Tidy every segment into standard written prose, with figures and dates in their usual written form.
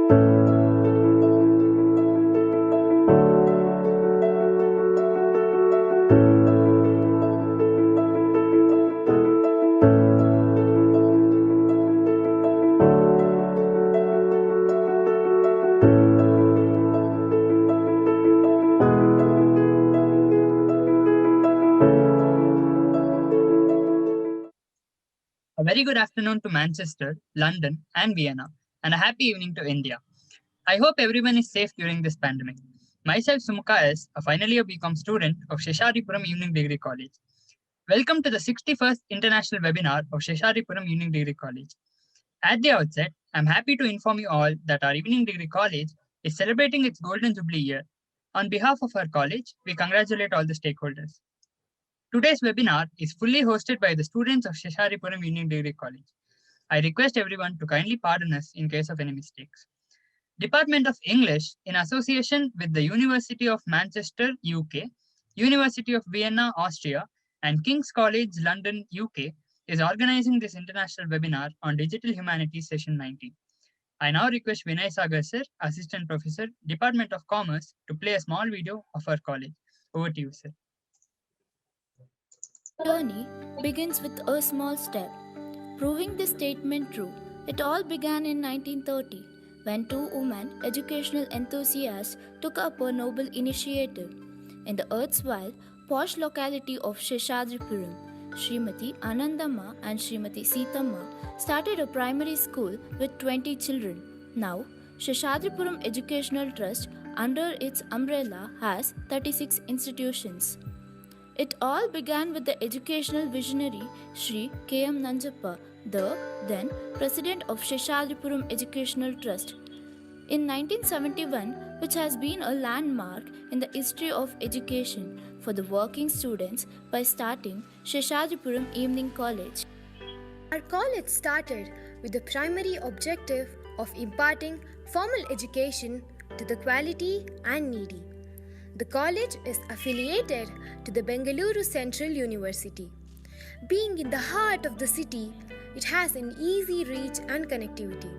A very good afternoon to Manchester, London, and Vienna, and a happy evening to India. I hope everyone is safe during this pandemic. Myself, Sumukha S., a final year BCom student of Seshadripuram Evening Degree College. Welcome to the 61st International Webinar of Seshadripuram Evening Degree College. At the outset, I'm happy to inform you all that our Evening Degree College is celebrating its Golden Jubilee year. On behalf of our college, we congratulate all the stakeholders. Today's webinar is fully hosted by the students of Seshadripuram Union Degree College. I request everyone to kindly pardon us in case of any mistakes. Department of English, in association with the University of Manchester, UK, University of Vienna, Austria, and King's College, London, UK, is organizing this international webinar on Digital Humanities Session 19. I now request Vinay Sagar sir, Assistant Professor, Department of Commerce, to play a small video of our college. Over to you, sir. Journey begins with a small step, proving this statement true. It all began in 1930 when two women educational enthusiasts took up a noble initiative. In the erstwhile posh locality of Seshadripuram, Srimati Anandamma and Srimati Seethamma started a primary school with 20 children. Now, Seshadripuram Educational Trust under its umbrella has 36 institutions. It all began with the educational visionary Sri K.M. Nanjappa, the then President of Seshadripuram Educational Trust. In 1971, which has been a landmark in the history of education for the working students by starting Seshadripuram Evening College. Our college started with the primary objective of imparting formal education to the quality and needy. The college is affiliated to the Bengaluru Central University. Being in the heart of the city, it has an easy reach and connectivity.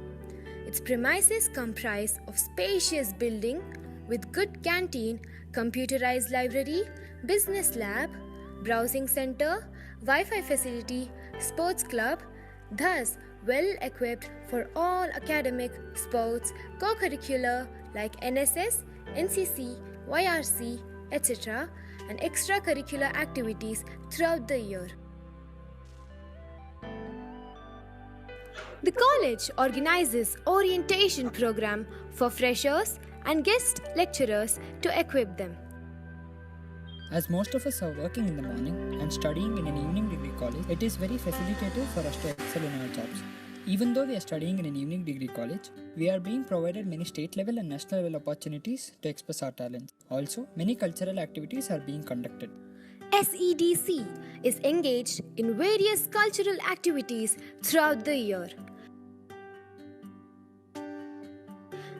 Its premises comprise of spacious building with good canteen, computerized library, business lab, browsing center, Wi-Fi facility, sports club, thus well equipped for all academic, sports, co-curricular like NSS, NCC, YRC, etc., and extracurricular activities throughout the year. The college organizes orientation program for freshers and guest lecturers to equip them. As most of us are working in the morning and studying in an evening degree college, it is very facilitative for us to excel in our jobs. Even though we are studying in an evening degree college, we are being provided many state level and national level opportunities to express our talents. Also, many cultural activities are being conducted. SEDC is engaged in various cultural activities throughout the year.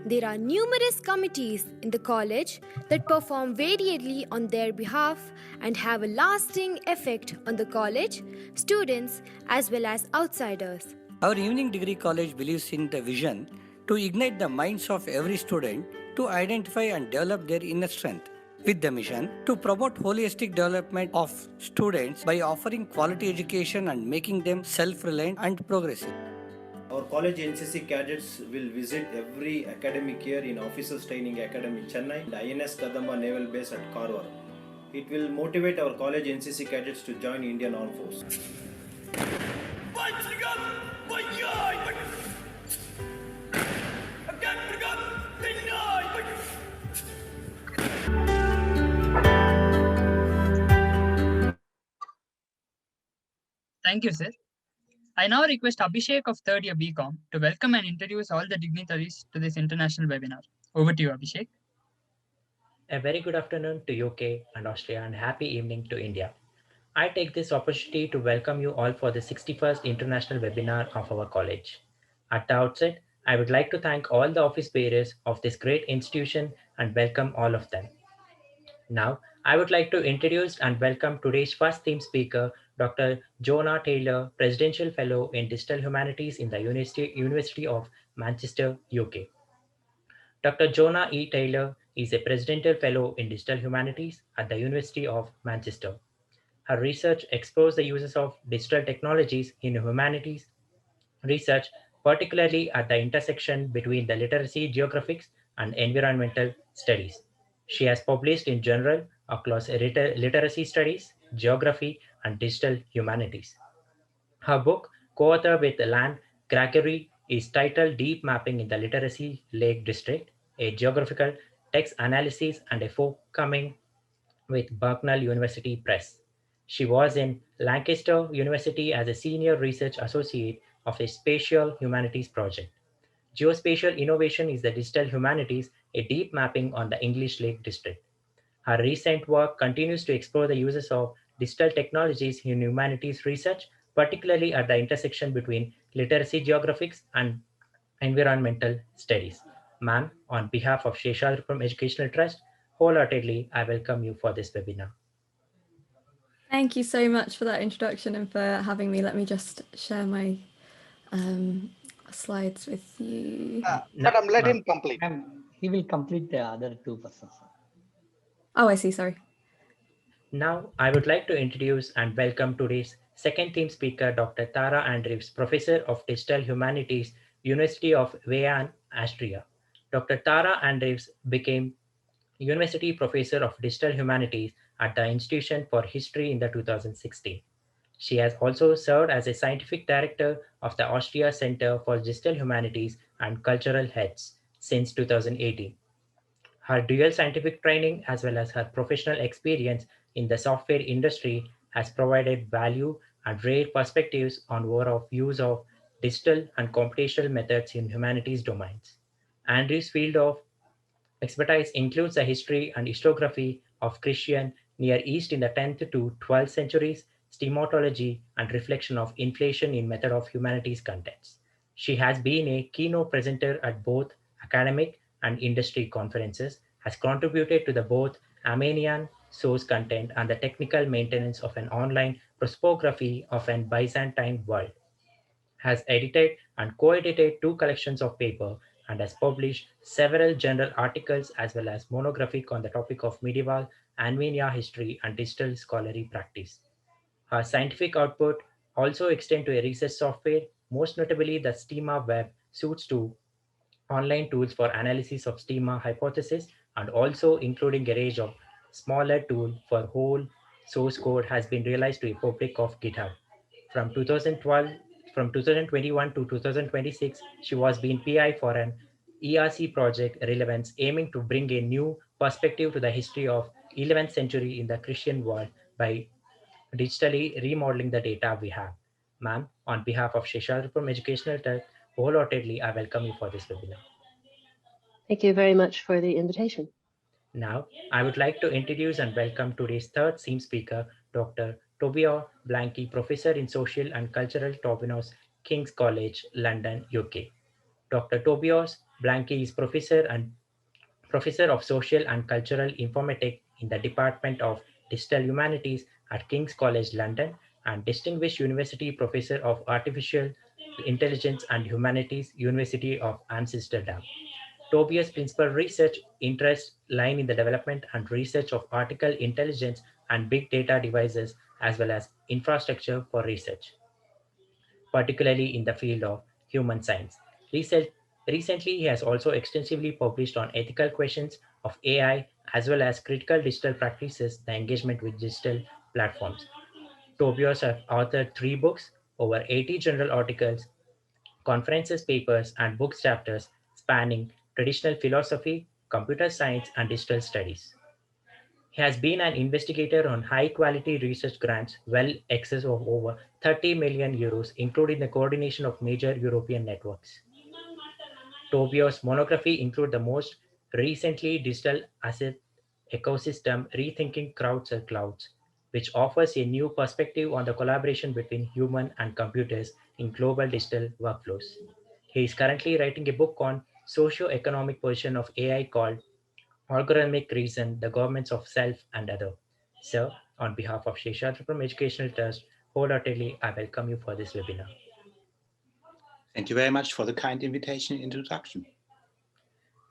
There are numerous committees in the college that perform variedly on their behalf and have a lasting effect on the college, students, as well as outsiders. Our evening degree college believes in the vision to ignite the minds of every student to identify and develop their inner strength, with the mission to promote holistic development of students by offering quality education and making them self-reliant and progressive. Our college NCC cadets will visit every academic year in Officers Training Academy Chennai and INS Kadamba Naval Base at Karwar. It will motivate our college NCC cadets to join Indian Armed Forces. Thank you, sir. I now request Abhishek of third year BCom to welcome and introduce all the dignitaries to this international webinar. Over to you, Abhishek. A very good afternoon to UK and Austria and happy evening to India. I take this opportunity to welcome you all for the 61st international webinar of our college. At the outset, I would like to thank all the office bearers of this great institution and welcome all of them. Now, I would like to introduce and welcome today's first theme speaker, Dr. Joanna Taylor, Presidential Fellow in Digital Humanities in the University of Manchester, UK. Dr. Joanna E. Taylor is a Presidential Fellow in Digital Humanities at the University of Manchester. Her research explores the uses of digital technologies in humanities research, particularly at the intersection between the literacy, geographics, and environmental studies. She has published in general across literacy studies, geography, and digital humanities. Her book, co-authored with Land Gregory, is titled Deep Mapping in the Literacy Lake District, a geographical text analysis and a forthcoming with Bucknell University Press. She was in Lancaster University as a senior research associate of a spatial humanities project. Geospatial innovation is the digital humanities, a deep mapping on the English Lake District. Her recent work continues to explore the uses of digital technologies in humanities research, particularly at the intersection between literacy geographics and environmental studies. Ma'am, on behalf of Seshadripuram Educational Trust, wholeheartedly I welcome you for this webinar. Thank you so much for that introduction and for having me. Let me just share my slides with you. Madam, let him complete. He will complete the other two persons. Oh, I see. Sorry. Now, I would like to introduce and welcome today's second theme speaker, Dr. Tara Andrews, Professor of Digital Humanities, University of Vienna, Austria. Dr. Tara Andrews became University Professor of Digital Humanities at the Institution for History in the 2016. She has also served as a scientific director of the Austria Center for Digital Humanities and Cultural Heads since 2018. Her dual scientific training as well as her professional experience in the software industry has provided value and rare perspectives on overall use of digital and computational methods in humanities domains. Andrew's field of expertise includes the history and historiography of Christian Near East in the 10th to 12th centuries, stemology, and reflection of inflation in method of humanities contexts. She has been a keynote presenter at both academic and industry conferences, has contributed to the both Armenian source content and the technical maintenance of an online prosopography of an Byzantine world, has edited and co-edited two collections of paper, and has published several journal articles as well as monographic on the topic of medieval Armenia history and digital scholarly practice. Her scientific output also extend to a research software, most notably the STEMA web suits to online tools for analysis of STEMA hypothesis, and also including a range of smaller tool for whole source code has been realized to a public of GitHub. From 2012, from 2021 to 2026, she was being PI for an ERC project relevance aiming to bring a new perspective to the history of 11th century in the Christian world by digitally remodeling the data we have. Ma'am, on behalf of Seshadripuram Educational Trust, wholeheartedly I welcome you for this webinar. Thank you very much for the invitation. Now, I would like to introduce and welcome today's third theme speaker, Dr. Tobias Blanke, Professor in Social and Cultural Tobias, King's College, London, UK. Dr. Tobias Blanke is Professor of Social and Cultural Informatics in the Department of Digital Humanities at King's College, London, and Distinguished University Professor of Artificial Intelligence and Humanities, University of Amsterdam. Tobias' principal research interests lie in the development and research of artificial intelligence and big data devices, as well as infrastructure for research, particularly in the field of human science. Recently, he has also extensively published on ethical questions of AI, as well as critical digital practices, the engagement with digital platforms. Tobias has authored 3 books, over 80 journal articles, conferences papers, and book chapters spanning traditional philosophy, computer science, and digital studies. He has been an investigator on high-quality research grants well excess of over 30 million euros, including the coordination of major European networks. Tobias' monography include the most recently digital asset ecosystem rethinking crowds and clouds, which offers a new perspective on the collaboration between human and computers in global digital workflows. He is currently writing a book on socio-economic position of AI called Algorithmic Reason, the Governments of Self and Other. Sir, on behalf of Seshadripuram Educational Trust, wholeheartedly I welcome you for this webinar. Thank you very much for the kind invitation and introduction.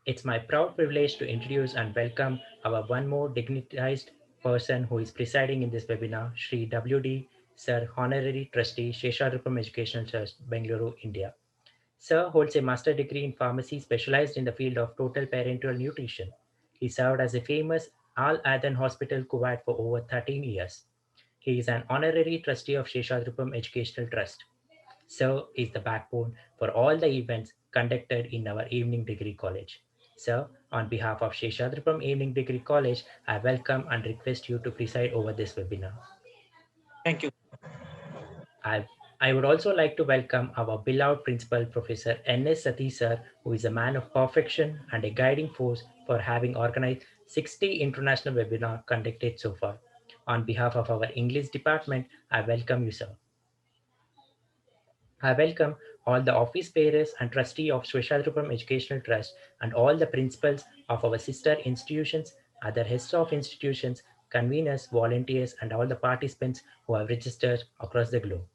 It's my proud privilege to introduce and welcome our one more dignitized person who is presiding in this webinar, Shri W.D. Sir, Honorary Trustee, Seshadripuram Educational Trust, Bengaluru, India. Sir holds a master degree in pharmacy specialized in the field of total parenteral nutrition. He served as a famous Al Adan Hospital, Kuwait for over 13 years. He is an honorary trustee of Seshadripuram Educational Trust. Sir is the backbone for all the events conducted in our Evening Degree College. Sir, on behalf of Seshadripuram Evening Degree College, I welcome and request you to preside over this webinar. Thank you. I would also like to welcome our beloved principal, Professor N.S. Sati sir, who is a man of perfection and a guiding force for having organized 60 international webinars conducted so far. On behalf of our English department, I welcome you, sir. I welcome all the office bearers and trustee of Seshadripuram Educational Trust and all the principals of our sister institutions, other heads of institutions, conveners, volunteers, and all the participants who have registered across the globe.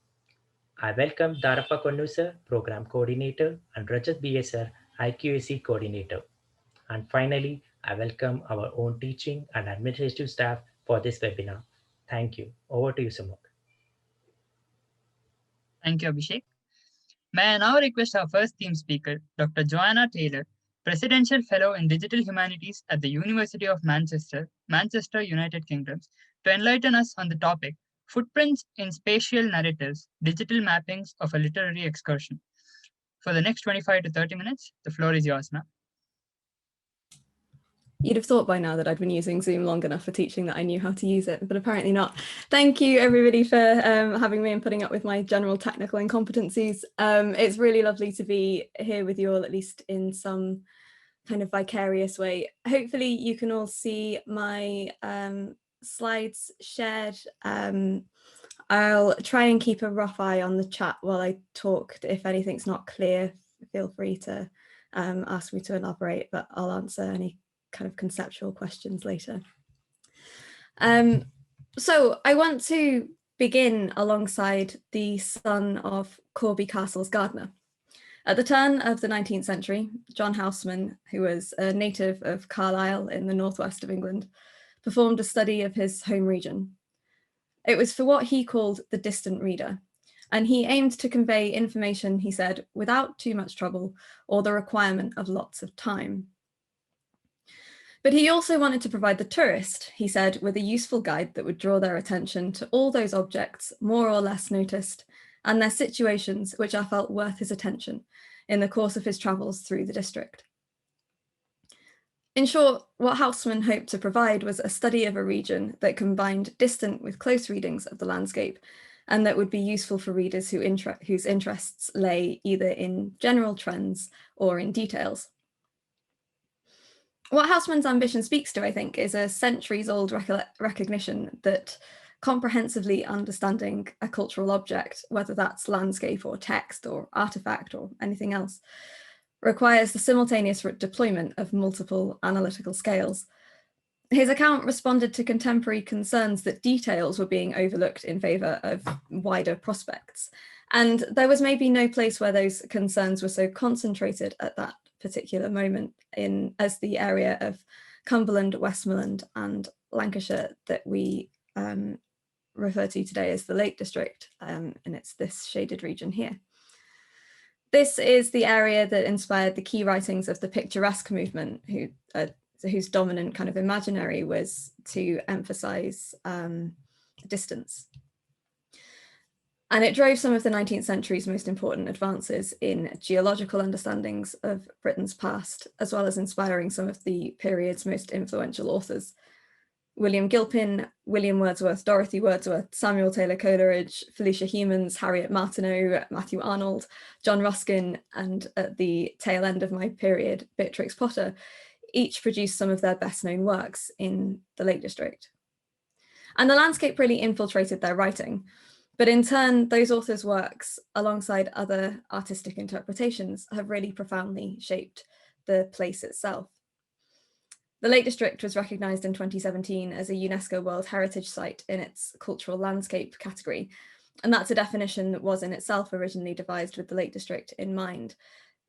I welcome Darappa Konnu sir, Program Coordinator, and Rajat BS sir, IQAC Coordinator. And finally, I welcome our own teaching and administrative staff for this webinar. Thank you. Over to you, Sumuk. Thank you, Abhishek. May I now request our first theme speaker, Dr. Joanna Taylor, Presidential Fellow in Digital Humanities at the University of Manchester, Manchester, United Kingdom, to enlighten us on the topic, Footprints in Spatial Narratives, Digital Mappings of a Literary Excursion. For the next 25 to 30 minutes, the floor is yours, ma'am. You'd have thought by now that I'd been using Zoom long enough for teaching that I knew how to use it, but apparently not. Thank you everybody for having me and putting up with my general technical incompetencies. It's really lovely to be here with you all, at least in some kind of vicarious way. Hopefully you can all see my slides shared. I'll try and keep a rough eye on the chat while I talk. If anything's not clear, feel free to ask me to elaborate, but I'll answer any kind of conceptual questions later. So I want to begin alongside the son of Corby Castle's gardener. At the turn of the 19th century, John Houseman, who was a native of Carlisle in the northwest of England, performed a study of his home region. It was for what he called the distant reader, and he aimed to convey information, he said, without too much trouble or the requirement of lots of time. But he also wanted to provide the tourist, he said, with a useful guide that would draw their attention to all those objects more or less noticed and their situations which are felt worth his attention in the course of his travels through the district. In short, what Houseman hoped to provide was a study of a region that combined distant with close readings of the landscape and that would be useful for readers whose interests lay either in general trends or in details. What Houseman's ambition speaks to, I think, is a centuries-old recognition that comprehensively understanding a cultural object, whether that's landscape or text or artifact or anything else, requires the simultaneous deployment of multiple analytical scales. His account responded to contemporary concerns that details were being overlooked in favour of wider prospects. And there was maybe no place where those concerns were so concentrated at that particular moment as the area of Cumberland, Westmoreland and Lancashire that we refer to today as the Lake District, and it's this shaded region here. This is the area that inspired the key writings of the picturesque movement, whose dominant kind of imaginary was to emphasize distance. And it drove some of the 19th century's most important advances in geological understandings of Britain's past, as well as inspiring some of the period's most influential authors. William Gilpin, William Wordsworth, Dorothy Wordsworth, Samuel Taylor Coleridge, Felicia Hemans, Harriet Martineau, Matthew Arnold, John Ruskin, and at the tail end of my period, Beatrix Potter, each produced some of their best known works in the Lake District. And the landscape really infiltrated their writing. But in turn, those authors' works, alongside other artistic interpretations, have really profoundly shaped the place itself. The Lake District was recognised in 2017 as a UNESCO World Heritage Site in its cultural landscape category. And that's a definition that was in itself originally devised with the Lake District in mind.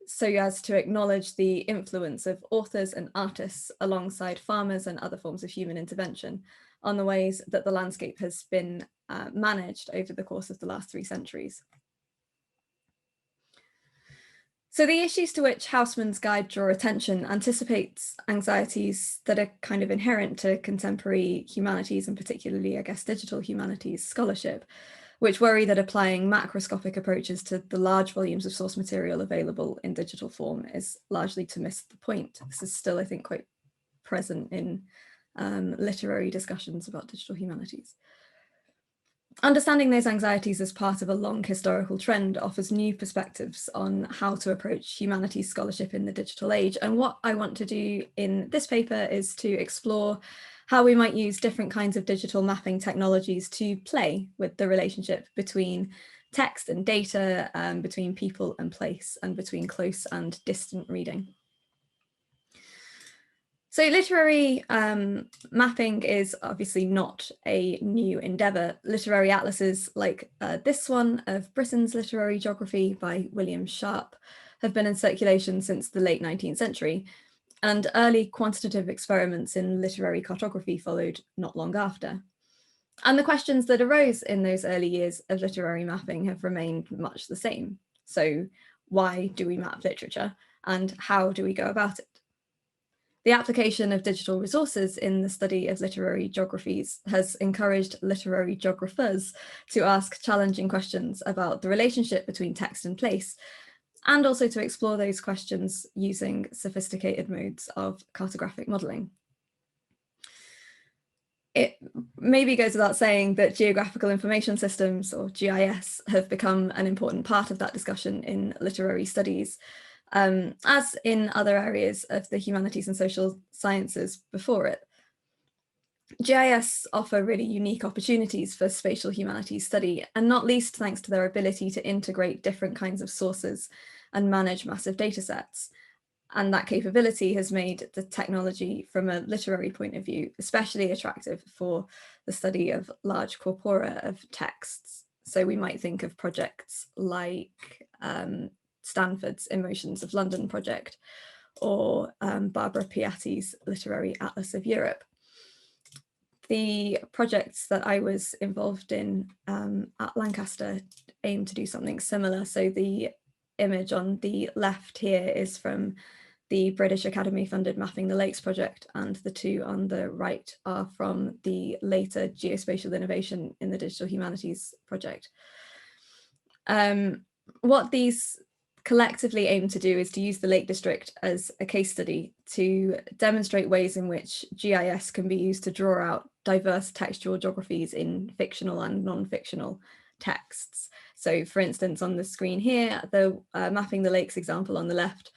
so as to acknowledge the influence of authors and artists alongside farmers and other forms of human intervention on the ways that the landscape has been managed over the course of the last 3 centuries. So the issues to which Houseman's guide draw attention anticipates anxieties that are kind of inherent to contemporary humanities, and particularly, I guess, digital humanities scholarship, which worry that applying macroscopic approaches to the large volumes of source material available in digital form is largely to miss the point. This is still, I think, quite present in literary discussions about digital humanities. Understanding those anxieties as part of a long historical trend offers new perspectives on how to approach humanities scholarship in the digital age. And what I want to do in this paper is to explore how we might use different kinds of digital mapping technologies to play with the relationship between text and data, between people and place, and between close and distant reading. So literary mapping is obviously not a new endeavour. Literary atlases like this one of Britain's literary geography by William Sharp have been in circulation since the late 19th century, and early quantitative experiments in literary cartography followed not long after. And the questions that arose in those early years of literary mapping have remained much the same. So why do we map literature, and how do we go about it? The application of digital resources in the study of literary geographies has encouraged literary geographers to ask challenging questions about the relationship between text and place, and also to explore those questions using sophisticated modes of cartographic modelling. It maybe goes without saying that geographical information systems, or GIS, have become an important part of that discussion in literary studies, as in other areas of the humanities and social sciences before it. GIS offer really unique opportunities for spatial humanities study, and not least thanks to their ability to integrate different kinds of sources and manage massive data sets. And that capability has made the technology from a literary point of view especially attractive for the study of large corpora of texts. So we might think of projects like Stanford's Emotions of London project, or Barbara Piatti's Literary Atlas of Europe. The projects that I was involved in at Lancaster aim to do something similar. So the image on the left here is from the British Academy funded Mapping the Lakes project, and the two on the right are from the later Geospatial Innovation in the Digital Humanities project. What these collectively aim to do is to use the Lake District as a case study to demonstrate ways in which GIS can be used to draw out diverse textual geographies in fictional and non-fictional texts. So for instance, on the screen here, the Mapping the Lakes example on the left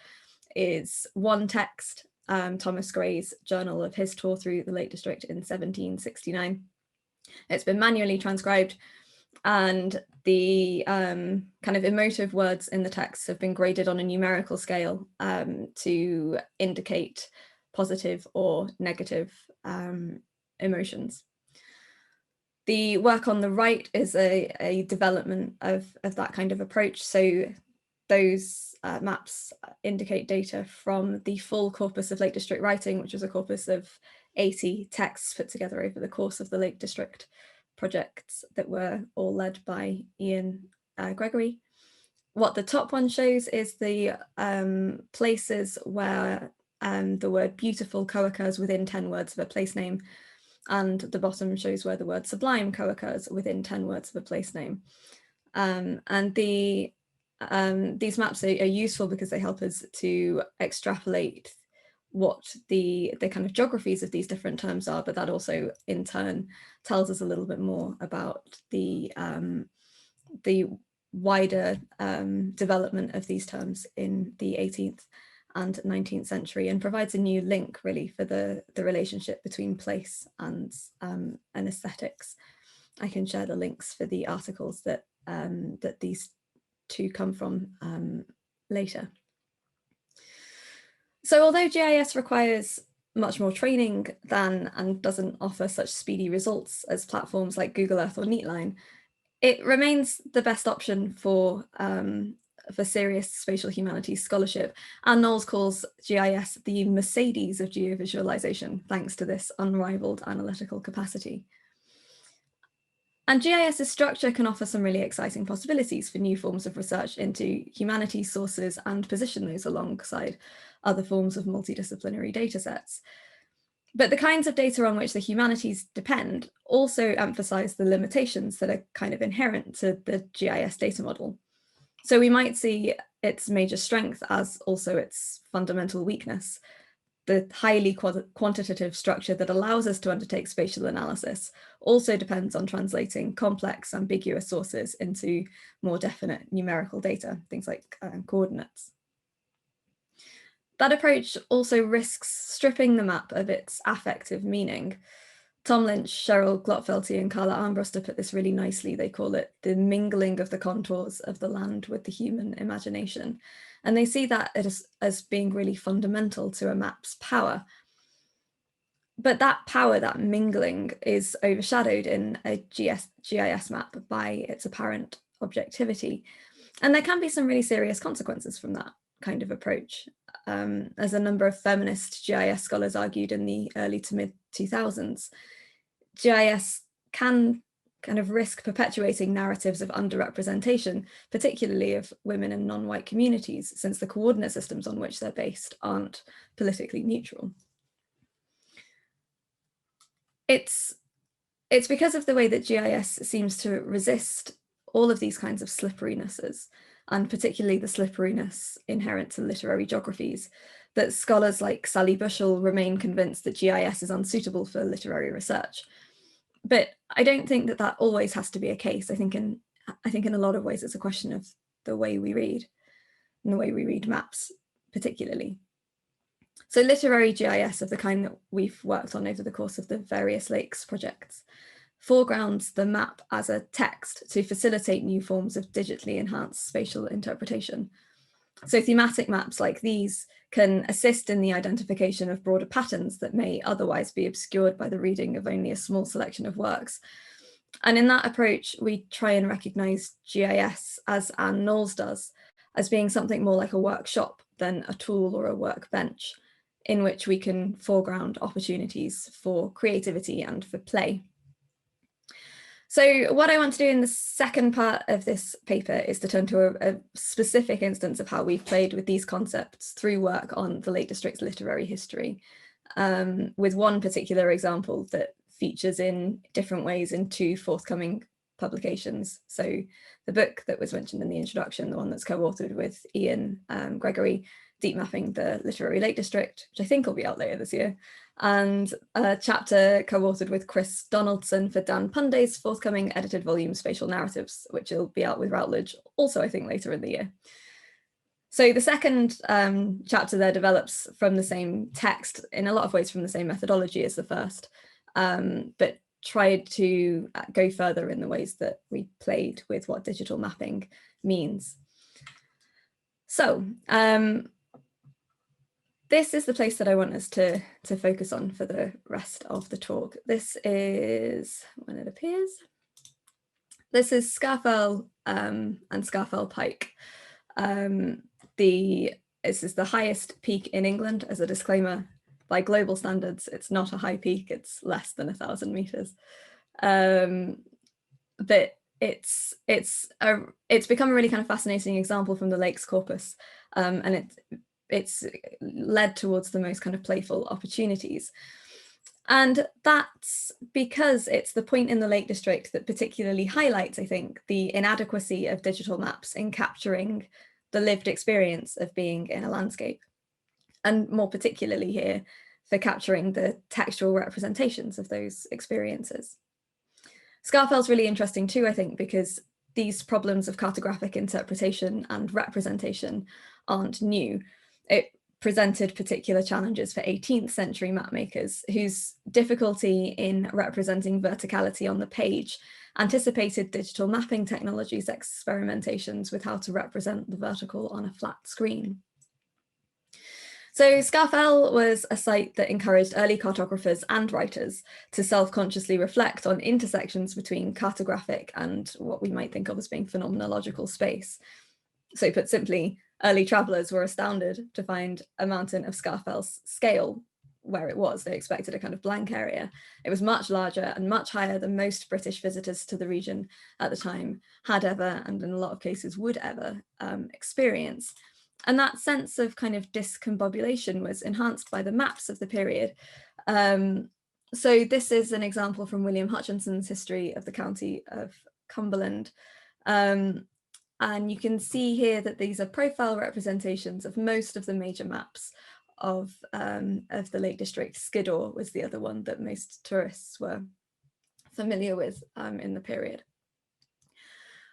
is one text, Thomas Gray's journal of his tour through the Lake District in 1769. It's been manually transcribed, and the kind of emotive words in the text have been graded on a numerical scale to indicate positive or negative emotions. The work on the right is a development of that kind of approach. So those maps indicate data from the full corpus of Lake District writing, which was a corpus of 80 texts put together over the course of the Lake District projects that were all led by Ian Gregory. What the top one shows is the places where the word beautiful co-occurs within 10 words of a place name, and the bottom shows where the word sublime co-occurs within 10 words of a place name. And these maps are useful because they help us to extrapolate what the kind of geographies of these different terms are, but that also in turn tells us a little bit more about the wider development of these terms in the 18th and 19th century, and provides a new link really for the relationship between place and aesthetics. I can share the links for the articles that that these two come from later. So although GIS requires much more training than and doesn't offer such speedy results as platforms like Google Earth or Neatline, it remains the best option for for serious spatial humanities scholarship. And Knowles calls GIS the Mercedes of geovisualization, thanks to this unrivaled analytical capacity. And GIS's structure can offer some really exciting possibilities for new forms of research into humanities sources and position those alongside other forms of multidisciplinary data sets. But the kinds of data on which the humanities depend also emphasize the limitations that are kind of inherent to the GIS data model. So we might see its major strength as also its fundamental weakness. The highly quantitative structure that allows us to undertake spatial analysis also depends on translating complex, ambiguous sources into more definite numerical data, things like coordinates. That approach also risks stripping the map of its affective meaning. Tom Lynch, Cheryl Glotfelty, and Carla Armbruster put this really nicely. They call it the mingling of the contours of the land with the human imagination. And they see that as being really fundamental to a map's power. But that power, that mingling, is overshadowed in a GIS map by its apparent objectivity. And there can be some really serious consequences from that kind of approach. As a number of feminist GIS scholars argued in the early to mid 2000s, GIS can kind of risk perpetuating narratives of underrepresentation, particularly of women and non-white communities, since the coordinate systems on which they're based aren't politically neutral. It's because of the way that GIS seems to resist all of these kinds of slipperinesses, and particularly the slipperiness inherent to literary geographies, that scholars like Sally Bushell remain convinced that GIS is unsuitable for literary research. But I don't think that that always has to be a case. I think in a lot of ways it's a question of the way we read, and the way we read maps particularly. So literary GIS of the kind that we've worked on over the course of the various lakes projects foregrounds the map as a text to facilitate new forms of digitally enhanced spatial interpretation. So thematic maps like these can assist in the identification of broader patterns that may otherwise be obscured by the reading of only a small selection of works. And in that approach, we try and recognize GIS, as Anne Knowles does, as being something more like a workshop than a tool or a workbench, in which we can foreground opportunities for creativity and for play. So what I want to do in the second part of this paper is to turn to a specific instance of how we've played with these concepts through work on the Lake District's literary history, with one particular example that features in different ways in two forthcoming publications. So the book that was mentioned in the introduction, the one that's co-authored with Ian Gregory, Deep Mapping the Literary Lake District, which I think will be out later this year, and a chapter co-authored with Chris Donaldson for Dan Punday's forthcoming edited volume Spatial Narratives, which will be out with Routledge also, I think, later in the year. So the second chapter there develops from the same text, in a lot of ways from the same methodology as the first, but tried to go further in the ways that we played with what digital mapping means. So this is the place that I want us to focus on for the rest of the talk. This is, when it appears, this is Scafell and Scafell Pike. This is the highest peak in England. As a disclaimer, by global standards, it's not a high peak, it's less than 1,000 meters. But it's become a really kind of fascinating example from the Lakes corpus, and it's led towards the most kind of playful opportunities. And that's because it's the point in the Lake District that particularly highlights, I think, the inadequacy of digital maps in capturing the lived experience of being in a landscape. And more particularly here, for capturing the textual representations of those experiences. Scafell's really interesting too, I think, because these problems of cartographic interpretation and representation aren't new. It presented particular challenges for 18th century mapmakers whose difficulty in representing verticality on the page anticipated digital mapping technologies' experimentations with how to represent the vertical on a flat screen. So Scafell was a site that encouraged early cartographers and writers to self-consciously reflect on intersections between cartographic and what we might think of as being phenomenological space. So put simply, early travellers were astounded to find a mountain of Scafell's scale where it was. They expected a kind of blank area. It was much larger and much higher than most British visitors to the region at the time had ever, and in a lot of cases would ever, experience. And that sense of kind of discombobulation was enhanced by the maps of the period. So this is an example from William Hutchinson's History of the County of Cumberland. And you can see here that these are profile representations of most of the major maps of the Lake District. Skiddaw was the other one that most tourists were familiar with in the period.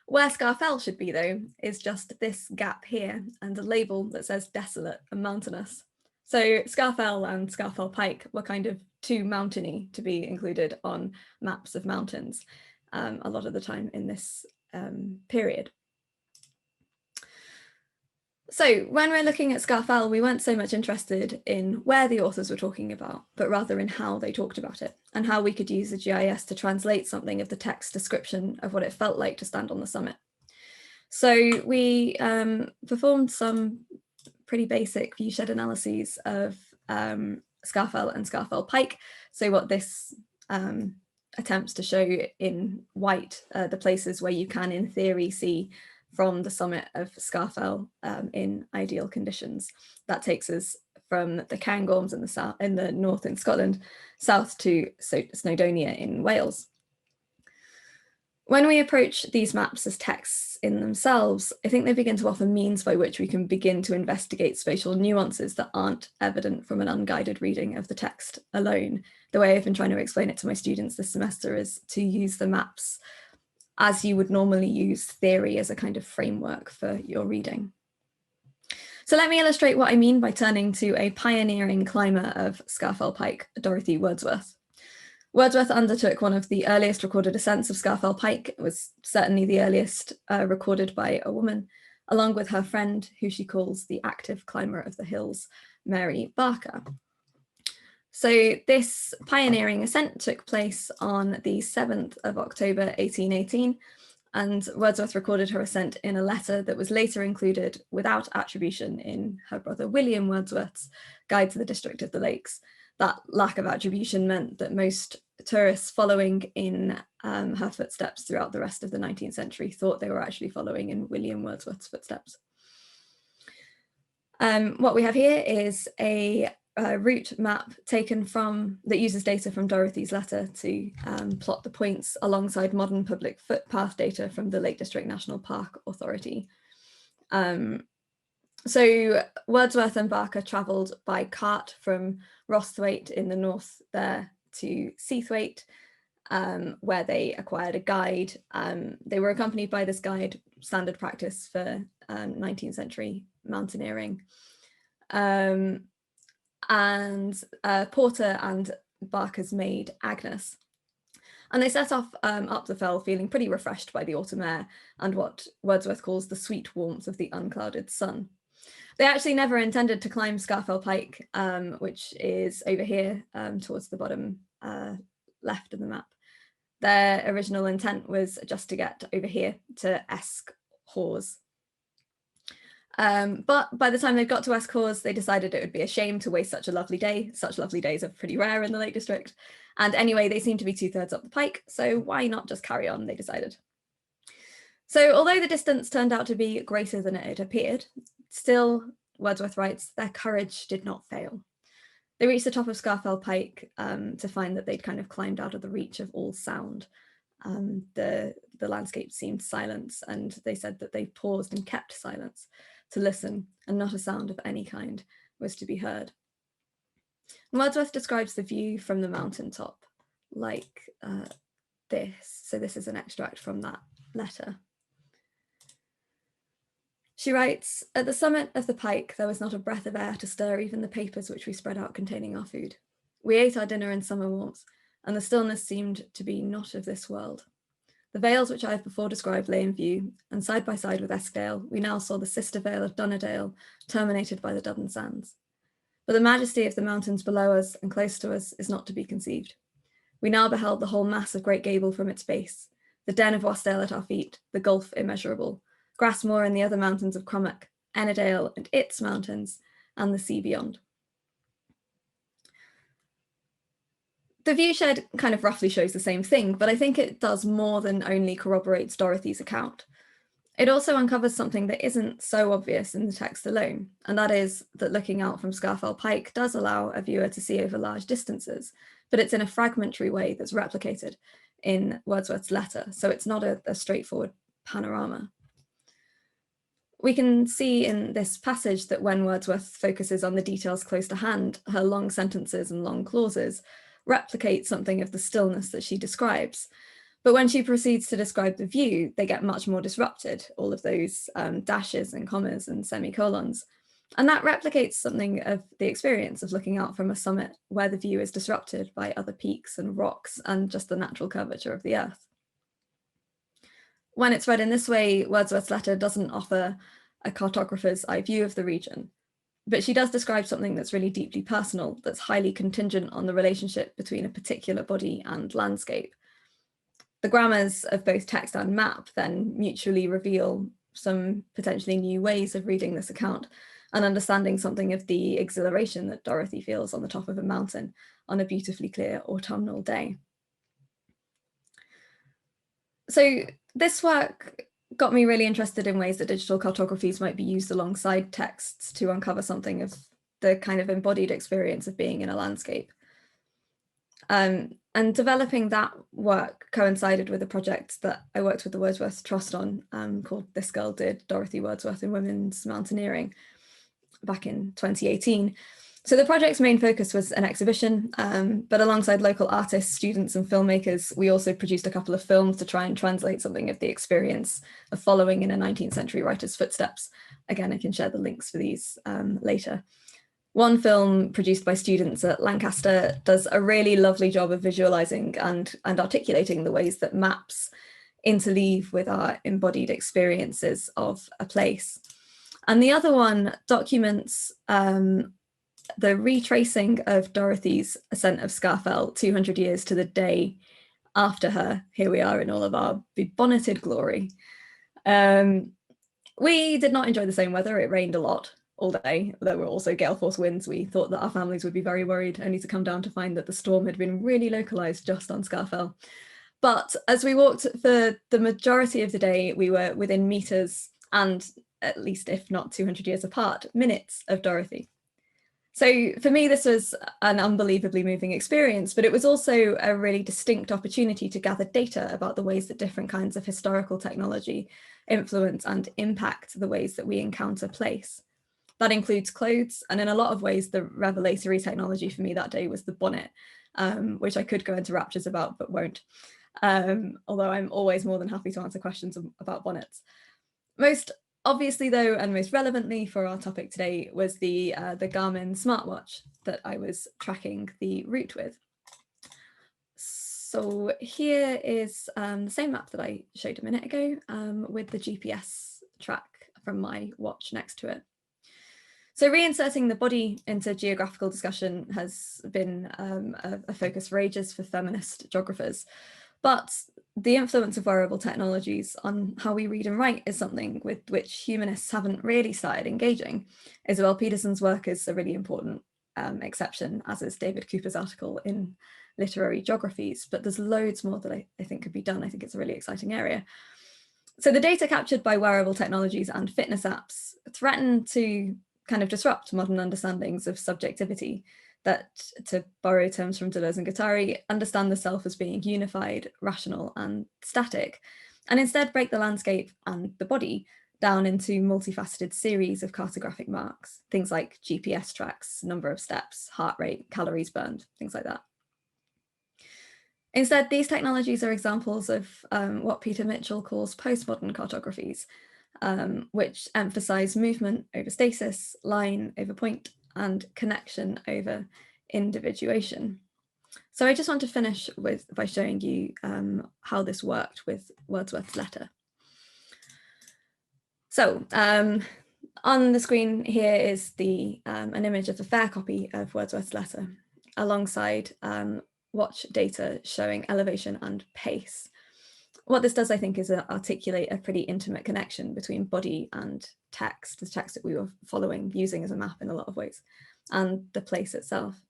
Where Scafell should be, though, is just this gap here and a label that says desolate and mountainous. So Scafell and Scafell Pike were kind of too mountainy to be included on maps of mountains a lot of the time in this period. So when we're looking at Scafell, we weren't so much interested in where the authors were talking about, but rather in how they talked about it and how we could use the GIS to translate something of the text description of what it felt like to stand on the summit. So we performed some pretty basic viewshed analyses of Scafell and Scafell Pike. So what this attempts to show in white the places where you can, in theory, see from the summit of Scafell in ideal conditions. That takes us from the Cairngorms in the south, in the north in Scotland, south to Snowdonia in Wales. When we approach these maps as texts in themselves, I think they begin to offer means by which we can begin to investigate spatial nuances that aren't evident from an unguided reading of the text alone. The way I've been trying to explain it to my students this semester is to use the maps as you would normally use theory as a kind of framework for your reading. So let me illustrate what I mean by turning to a pioneering climber of Scafell Pike, Dorothy Wordsworth. Wordsworth undertook one of the earliest recorded ascents of Scafell Pike. It was certainly the earliest recorded by a woman, along with her friend, who she calls the active climber of the hills, Mary Barker. So this pioneering ascent took place on the 7th of October, 1818, and Wordsworth recorded her ascent in a letter that was later included without attribution in her brother William Wordsworth's Guide to the District of the Lakes. That lack of attribution meant that most tourists following in her footsteps throughout the rest of the 19th century thought they were actually following in William Wordsworth's footsteps. What we have here is a route map taken from that uses data from Dorothy's letter to plot the points alongside modern public footpath data from the Lake District National Park Authority. So Wordsworth and Barker travelled by cart from Rosthwaite in the north there to Seathwaite, where they acquired a guide. They were accompanied by this guide, standard practice for 19th century mountaineering. And Porter and Barker's maid, Agnes. And they set off up the fell feeling pretty refreshed by the autumn air and what Wordsworth calls the sweet warmth of the unclouded sun. They actually never intended to climb Scafell Pike, which is over here towards the bottom left of the map. Their original intent was just to get over here to Esk Hawes. But by the time they got to Esk Hawes, they decided it would be a shame to waste such a lovely day. Such lovely days are pretty rare in the Lake District. And anyway, they seem to be 2/3 up the pike, so why not just carry on, they decided. So although the distance turned out to be greater than it had appeared, still, Wordsworth writes, their courage did not fail. They reached the top of Scafell Pike to find that they'd kind of climbed out of the reach of all sound. The landscape seemed silent, and they said that they paused and kept silence to listen, and not a sound of any kind was to be heard. And Wordsworth describes the view from the mountaintop like this. So this is an extract from that letter. She writes, at the summit of the pike, there was not a breath of air to stir even the papers which we spread out containing our food. We ate our dinner in summer warmth, and the stillness seemed to be not of this world. The vales which I have before described lay in view, and side by side with Eskdale, we now saw the sister vale of Dunnerdale, terminated by the Duddon Sands. But the majesty of the mountains below us and close to us is not to be conceived. We now beheld the whole mass of Great Gable from its base, the den of Wasdale at our feet, the gulf immeasurable, Grassmore and the other mountains of Cromach, Ennerdale and its mountains, and the sea beyond. The viewshed kind of roughly shows the same thing, but I think it does more than only corroborates Dorothy's account. It also uncovers something that isn't so obvious in the text alone, and that is that looking out from Scafell Pike does allow a viewer to see over large distances, but it's in a fragmentary way that's replicated in Wordsworth's letter, so it's not a straightforward panorama. We can see in this passage that when Wordsworth focuses on the details close to hand, her long sentences and long clauses replicate something of the stillness that she describes. But when she proceeds to describe the view, they get much more disrupted, all of those dashes and commas and semicolons. And that replicates something of the experience of looking out from a summit where the view is disrupted by other peaks and rocks and just the natural curvature of the earth. When it's read in this way, Wordsworth's letter doesn't offer a cartographer's eye view of the region, but she does describe something that's really deeply personal, that's highly contingent on the relationship between a particular body and landscape. The grammars of both text and map then mutually reveal some potentially new ways of reading this account and understanding something of the exhilaration that Dorothy feels on the top of a mountain on a beautifully clear autumnal day. So this work got me really interested in ways that digital cartographies might be used alongside texts to uncover something of the kind of embodied experience of being in a landscape. And developing that work coincided with a project that I worked with the Wordsworth Trust on called This Girl Did, Dorothy Wordsworth in Women's Mountaineering back in 2018. So the project's main focus was an exhibition, but alongside local artists, students and filmmakers, we also produced a couple of films to try and translate something of the experience of following in a 19th century writer's footsteps. Again, I can share the links for these later. One film produced by students at Lancaster does a really lovely job of visualizing and articulating the ways that maps interleave with our embodied experiences of a place. And the other one documents the retracing of Dorothy's ascent of Scafell 200 years to the day after her. Here we are in all of our bebonneted glory. We did not enjoy the same weather. It rained a lot all day. There were also gale force winds. We thought that our families would be very worried, only to come down to find that the storm had been really localized just on Scafell. But as we walked for the majority of the day, we were within meters and, at least if not 200 years apart, minutes of Dorothy. So for me, this was an unbelievably moving experience, but it was also a really distinct opportunity to gather data about the ways that different kinds of historical technology influence and impact the ways that we encounter place. That includes clothes, and in a lot of ways, the revelatory technology for me that day was the bonnet, which I could go into raptures about, but won't. Although I'm always more than happy to answer questions about bonnets. Most obviously, though, and most relevantly for our topic today was the Garmin smartwatch that I was tracking the route with. So here is the same map that I showed a minute ago with the GPS track from my watch next to it. So reinserting the body into geographical discussion has been a focus for ages for feminist geographers. But the influence of wearable technologies on how we read and write is something with which humanists haven't really started engaging. Isabel Peterson's work is a really important exception, as is David Cooper's article in Literary Geographies, but there's loads more that I think could be done. I think it's a really exciting area. So the data captured by wearable technologies and fitness apps threaten to kind of disrupt modern understandings of subjectivity that, to borrow terms from Deleuze and Guattari, understand the self as being unified, rational and static, and instead break the landscape and the body down into multifaceted series of cartographic marks, things like GPS tracks, number of steps, heart rate, calories burned, things like that. Instead, these technologies are examples of what Peter Mitchell calls postmodern cartographies, which emphasize movement over stasis, line over point, and connection over individuation. So I just want to finish by showing you how this worked with Wordsworth's letter. So on the screen here is an image of the fair copy of Wordsworth's letter, alongside watch data showing elevation and pace. What this does, I think, is articulate a pretty intimate connection between body and text, the text that we were following, using as a map in a lot of ways, and the place itself.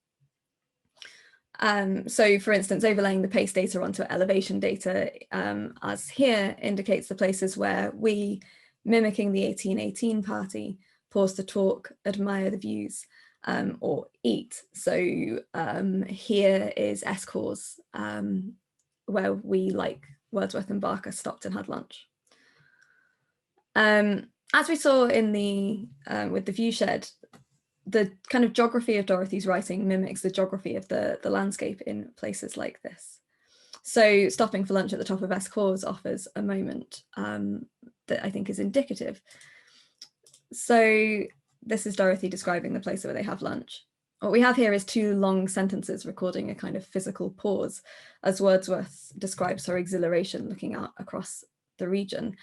So, for instance, overlaying the pace data onto elevation data, as here, indicates the places where we, mimicking the 1818 party, pause to talk, admire the views, or eat. So here is Escor's, where we, like Wordsworth and Barker, stopped and had lunch. As we saw in the with the view shed, the kind of geography of Dorothy's writing mimics the geography of the landscape in places like this. So stopping for lunch at the top of Escor's offers a moment that I think is indicative. So this is Dorothy describing the place where they have lunch. What we have here is two long sentences recording a kind of physical pause, as Wordsworth describes her exhilaration looking out across the region.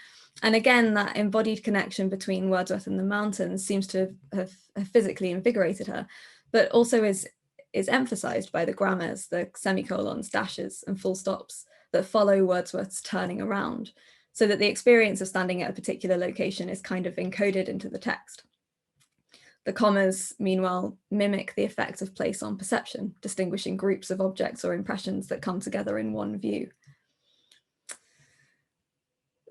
And again, that embodied connection between Wordsworth and the mountains seems to have physically invigorated her, but also is emphasized by the grammars, the semicolons, dashes, and full stops that follow Wordsworth's turning around, so that the experience of standing at a particular location is kind of encoded into the text. The commas, meanwhile, mimic the effect of place on perception, distinguishing groups of objects or impressions that come together in one view.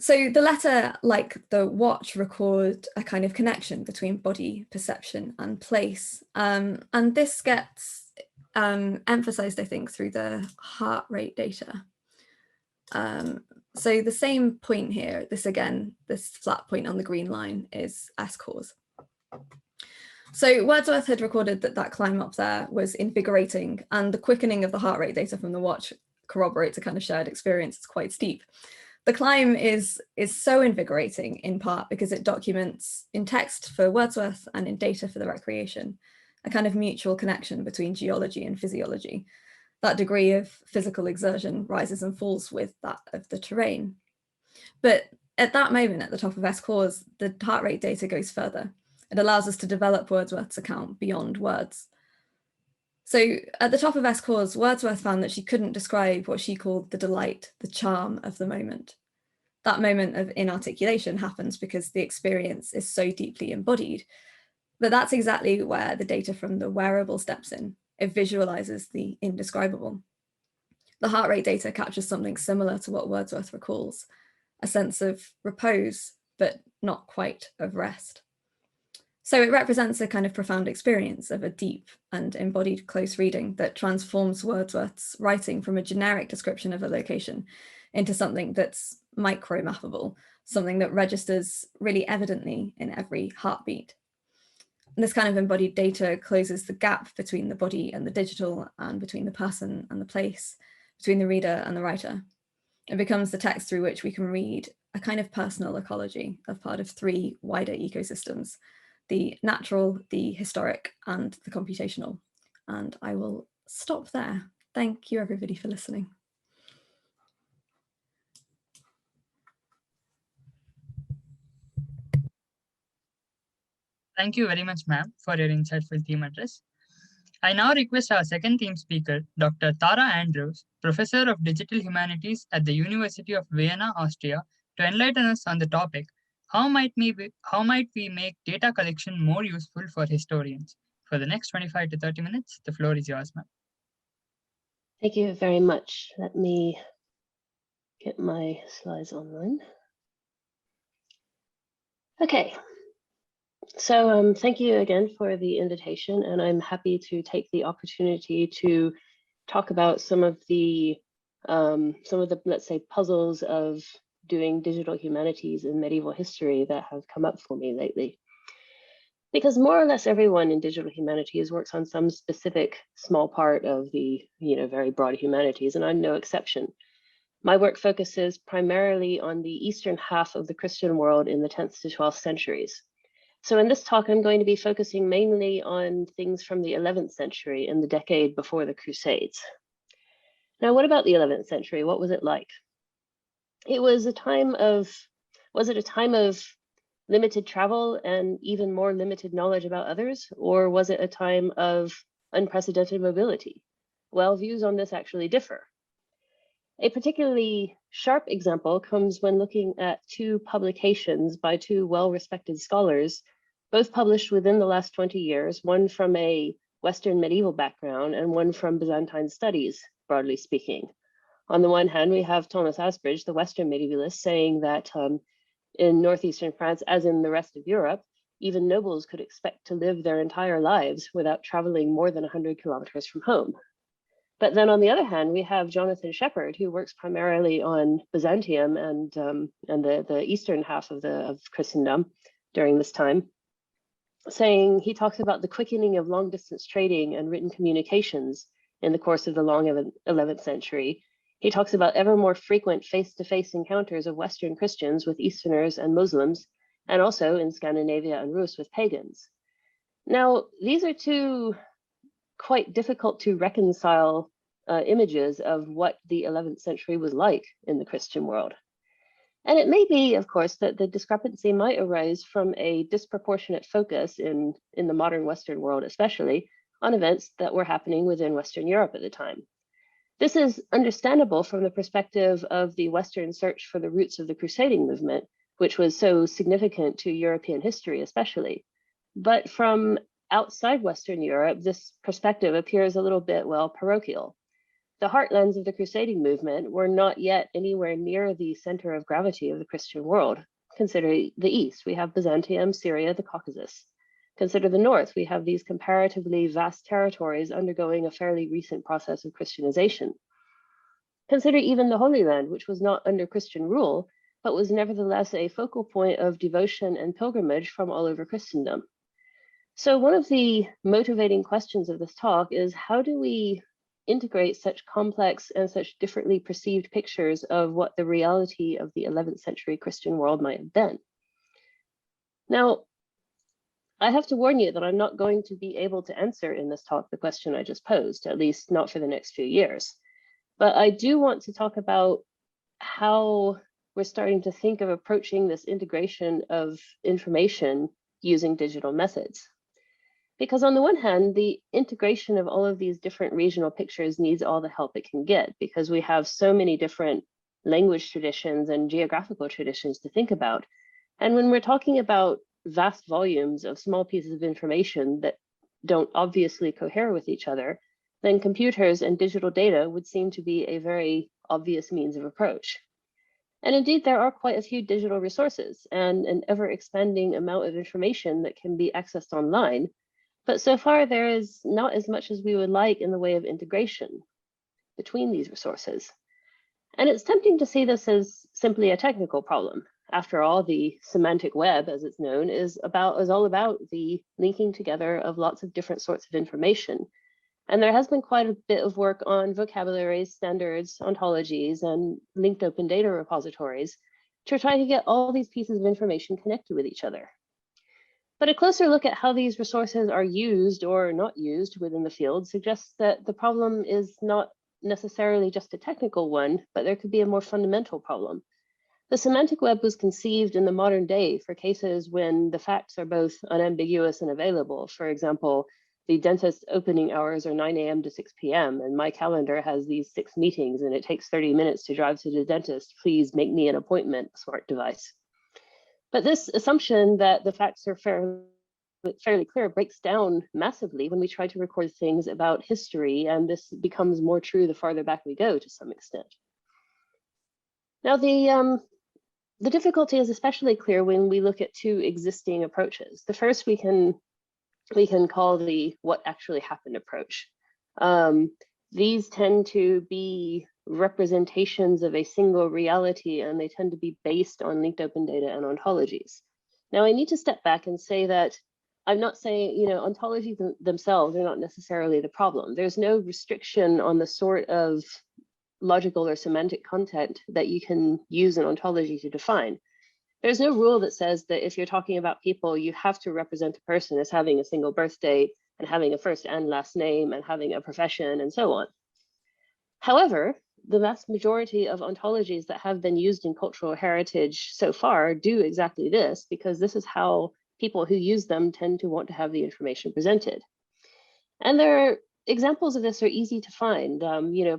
So the letter, like the watch, record a kind of connection between body, perception, and place. And this gets emphasized, I think, through the heart rate data. So the same point here, this flat point on the green line is Escor's. So Wordsworth had recorded that climb up there was invigorating, and the quickening of the heart rate data from the watch corroborates a kind of shared experience. It's quite steep. The climb is so invigorating in part because it documents in text for Wordsworth and in data for the recreation, a kind of mutual connection between geology and physiology. That degree of physical exertion rises and falls with that of the terrain. But at that moment, at the top of Escor's, the heart rate data goes further. It allows us to develop Wordsworth's account beyond words. So at the top of Escor's, Wordsworth found that she couldn't describe what she called the delight, the charm of the moment. That moment of inarticulation happens because the experience is so deeply embodied. But that's exactly where the data from the wearable steps in. It visualizes the indescribable. The heart rate data captures something similar to what Wordsworth recalls, a sense of repose, but not quite of rest. So it represents a kind of profound experience of a deep and embodied close reading that transforms Wordsworth's writing from a generic description of a location into something that's micro-mappable, something that registers really evidently in every heartbeat. And this kind of embodied data closes the gap between the body and the digital, and between the person and the place, between the reader and the writer. It becomes the text through which we can read a kind of personal ecology of part of three wider ecosystems: the natural, the historic, and the computational. And I will stop there. Thank you, everybody, for listening. Thank you very much, ma'am, for your insightful theme address. I now request our second theme speaker, Dr. Tara Andrews, Professor of Digital Humanities at the University of Vienna, Austria, to enlighten us on the topic, how might we make data collection more useful for historians? For the next 25 to 30 minutes, the floor is yours, ma'am. Thank you very much. Let me get my slides online. Okay. So thank you again for the invitation, and I'm happy to take the opportunity to talk about some of the let's say puzzles of doing digital humanities in medieval history that have come up for me lately. Because more or less everyone in digital humanities works on some specific small part of the very broad humanities, and I'm no exception. My work focuses primarily on the eastern half of the Christian world in the 10th to 12th centuries. So in this talk, I'm going to be focusing mainly on things from the 11th century and the decade before the Crusades. Now, what about the 11th century? What was it like? It was a time of limited travel and even more limited knowledge about others, or was it a time of unprecedented mobility? Well, views on this actually differ. A particularly sharp example comes when looking at two publications by two well-respected scholars, both published within the last 20 years, one from a Western medieval background and one from Byzantine studies, broadly speaking. On the one hand, we have Thomas Asbridge, the Western medievalist, saying that in northeastern France, as in the rest of Europe, even nobles could expect to live their entire lives without traveling more than 100 kilometers from home. But then on the other hand, we have Jonathan Shepherd, who works primarily on Byzantium and the eastern half of Christendom during this time, saying he talks about the quickening of long distance trading and written communications in the course of the long 11th century. He talks about ever more frequent face-to-face encounters of Western Christians with Easterners and Muslims, and also in Scandinavia and Rus with pagans. Now, these are two quite difficult to reconcile images of what the 11th century was like in the Christian world. And it may be, of course, that the discrepancy might arise from a disproportionate focus in the modern Western world, especially on events that were happening within Western Europe at the time. This is understandable from the perspective of the Western search for the roots of the crusading movement, which was so significant to European history especially. But from outside Western Europe, this perspective appears a little bit, well, parochial. The heartlands of the crusading movement were not yet anywhere near the center of gravity of the Christian world. Consider the East, we have Byzantium, Syria, the Caucasus. Consider the North, we have these comparatively vast territories undergoing a fairly recent process of Christianization. Consider even the Holy Land, which was not under Christian rule, but was nevertheless a focal point of devotion and pilgrimage from all over Christendom. So one of the motivating questions of this talk is, how do we integrate such complex and such differently perceived pictures of what the reality of the 11th century Christian world might have been? Now, I have to warn you that I'm not going to be able to answer in this talk the question I just posed, at least not for the next few years. But I do want to talk about how we're starting to think of approaching this integration of information using digital methods. Because on the one hand, the integration of all of these different regional pictures needs all the help it can get, because we have so many different language traditions and geographical traditions to think about. And when we're talking about vast volumes of small pieces of information that don't obviously cohere with each other, then computers and digital data would seem to be a very obvious means of approach. And indeed, there are quite a few digital resources and an ever-expanding amount of information that can be accessed online. But so far, there is not as much as we would like in the way of integration between these resources. And it's tempting to see this as simply a technical problem. After all, the semantic web, as it's known, is all about the linking together of lots of different sorts of information. And there has been quite a bit of work on vocabularies, standards, ontologies, and linked open data repositories to try to get all these pieces of information connected with each other. But a closer look at how these resources are used or not used within the field suggests that the problem is not necessarily just a technical one, but there could be a more fundamental problem. The semantic web was conceived in the modern day for cases when the facts are both unambiguous and available. For example, the dentist's opening hours are 9 a.m. to 6 p.m. and my calendar has these 6 meetings and it takes 30 minutes to drive to the dentist. Please make me an appointment, smart device. But this assumption that the facts are fairly clear breaks down massively when we try to record things about history, and this becomes more true the farther back we go to some extent. Now, the difficulty is especially clear when we look at two existing approaches. The first we can call the what actually happened approach. These tend to be representations of a single reality, and they tend to be based on linked open data and ontologies. Now, I need to step back and say that I'm not saying, ontologies themselves are not necessarily the problem. There's no restriction on the sort of logical or semantic content that you can use an ontology to define. There's no rule that says that if you're talking about people, you have to represent a person as having a single birthday and having a first and last name and having a profession and so on. However, the vast majority of ontologies that have been used in cultural heritage so far do exactly this, because this is how people who use them tend to want to have the information presented. And there are examples of this are easy to find.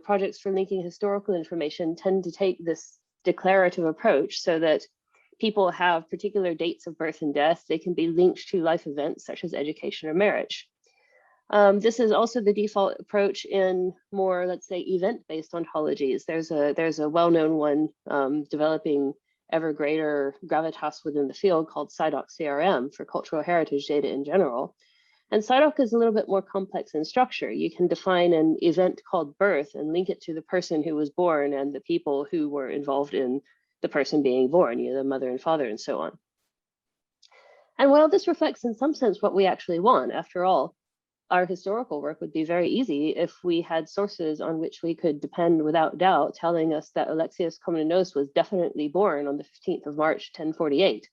Projects for linking historical information tend to take this declarative approach so that people have particular dates of birth and death. They can be linked to life events such as education or marriage. This is also the default approach in more, let's say, event-based ontologies. There's a well-known one developing ever greater gravitas within the field called SIDOC CRM for cultural heritage data in general. And SIDOC is a little bit more complex in structure. You can define an event called birth and link it to the person who was born and the people who were involved in the person being born, the mother and father and so on. And while this reflects in some sense what we actually want, after all, our historical work would be very easy if we had sources on which we could depend without doubt, telling us that Alexius Komnenos was definitely born on the 15th of March, 1048.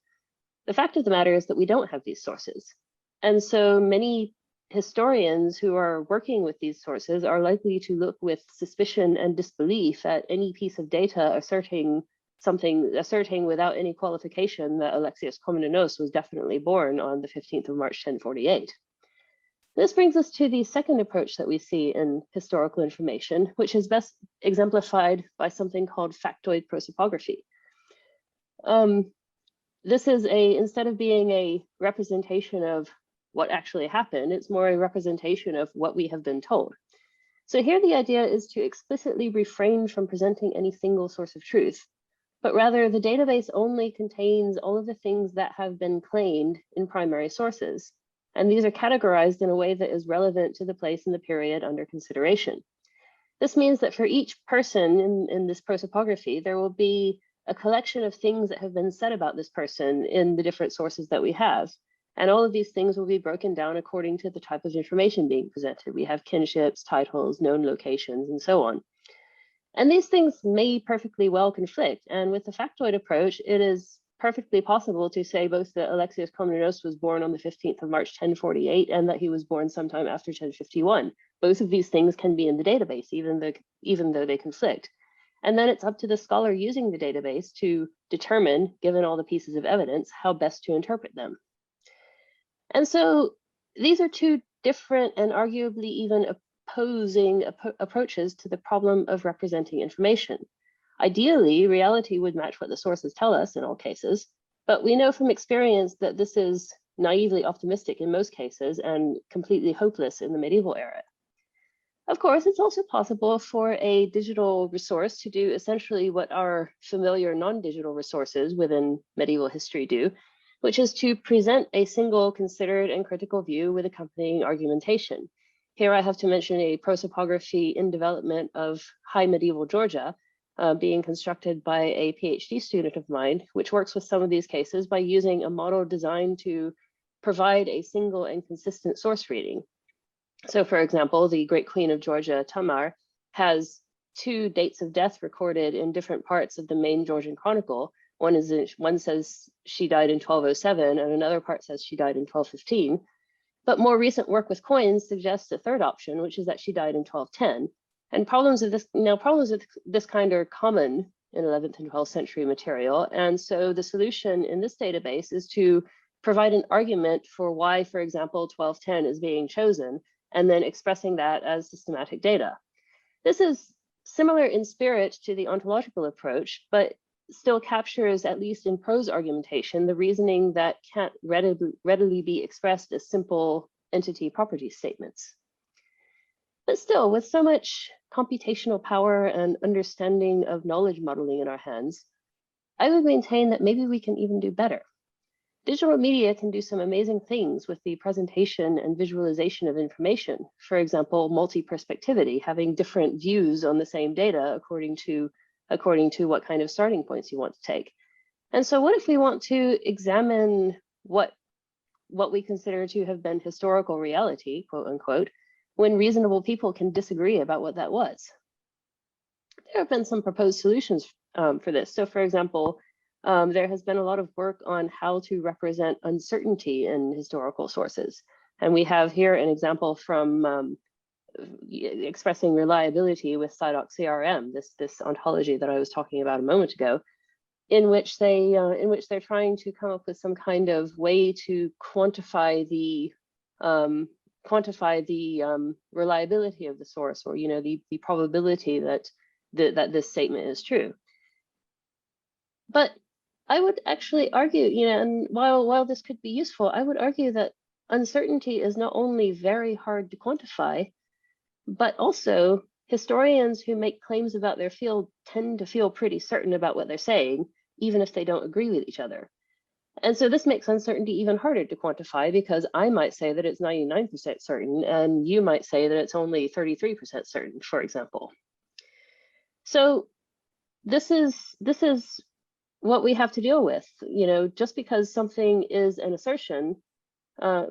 The fact of the matter is that we don't have these sources. And so many historians who are working with these sources are likely to look with suspicion and disbelief at any piece of data asserting without any qualification that Alexius Komnenos was definitely born on the 15th of March, 1048. This brings us to the second approach that we see in historical information, which is best exemplified by something called factoid prosopography. This is instead of being a representation of what actually happened, it's more a representation of what we have been told. So here the idea is to explicitly refrain from presenting any single source of truth, but rather the database only contains all of the things that have been claimed in primary sources. And these are categorized in a way that is relevant to the place and the period under consideration. This means that for each person in this prosopography, there will be a collection of things that have been said about this person in the different sources that we have. And all of these things will be broken down according to the type of information being presented. We have kinships, titles, known locations, and so on. And these things may perfectly well conflict. And with the factoid approach, it is perfectly possible to say both that Alexius Komnenos was born on the 15th of March, 1048, and that he was born sometime after 1051. Both of these things can be in the database, even though they conflict. And then it's up to the scholar using the database to determine, given all the pieces of evidence, how best to interpret them. And so these are two different and arguably even opposing approaches to the problem of representing information. Ideally, reality would match what the sources tell us in all cases, but we know from experience that this is naively optimistic in most cases and completely hopeless in the medieval era. Of course, it's also possible for a digital resource to do essentially what our familiar non-digital resources within medieval history do, which is to present a single considered and critical view with accompanying argumentation. Here I have to mention a prosopography in development of High Medieval Georgia, being constructed by a PhD student of mine, which works with some of these cases by using a model designed to provide a single and consistent source reading. So for example, the Great Queen of Georgia, Tamar, has two dates of death recorded in different parts of the main Georgian chronicle. One says she died in 1207 and another part says she died in 1215. But more recent work with coins suggests a third option, which is that she died in 1210. And problems of this kind are common in 11th and 12th century material. And so the solution in this database is to provide an argument for why, for example, 1210 is being chosen, and then expressing that as systematic data. This is similar in spirit to the ontological approach, but still captures, at least in prose argumentation, the reasoning that can't readily be expressed as simple entity property statements. But still, with so much computational power and understanding of knowledge modeling in our hands, I would maintain that maybe we can even do better. Digital media can do some amazing things with the presentation and visualization of information. For example, multi-perspectivity, having different views on the same data according to what kind of starting points you want to take. And so what if we want to examine what we consider to have been historical reality, quote unquote, when reasonable people can disagree about what that was? There have been some proposed solutions for this. So for example, there has been a lot of work on how to represent uncertainty in historical sources. And we have here an example from expressing reliability with SIDOC CRM, this ontology that I was talking about a moment ago, in which they're trying to come up with some kind of way to quantify the reliability of the source, or the probability that this statement is true. But I would actually argue, and while this could be useful, I would argue that uncertainty is not only very hard to quantify, but also historians who make claims about their field tend to feel pretty certain about what they're saying, even if they don't agree with each other. And so this makes uncertainty even harder to quantify, because I might say that it's 99% certain, and you might say that it's only 33% certain, for example. So this is what we have to deal with. Just because something is an assertion, I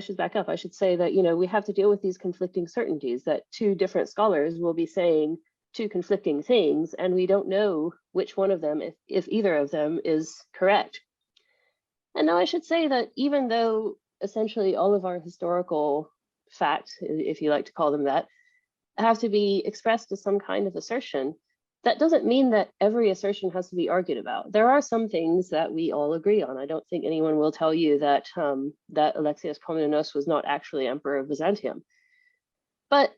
should back up. I should say that, we have to deal with these conflicting certainties, that two different scholars will be saying two conflicting things, and we don't know which one of them, if either of them, is correct. And now I should say that even though essentially all of our historical facts, if you like to call them that, have to be expressed as some kind of assertion, that doesn't mean that every assertion has to be argued about. There are some things that we all agree on. I don't think anyone will tell you that that Alexios Komnenos was not actually Emperor of Byzantium. But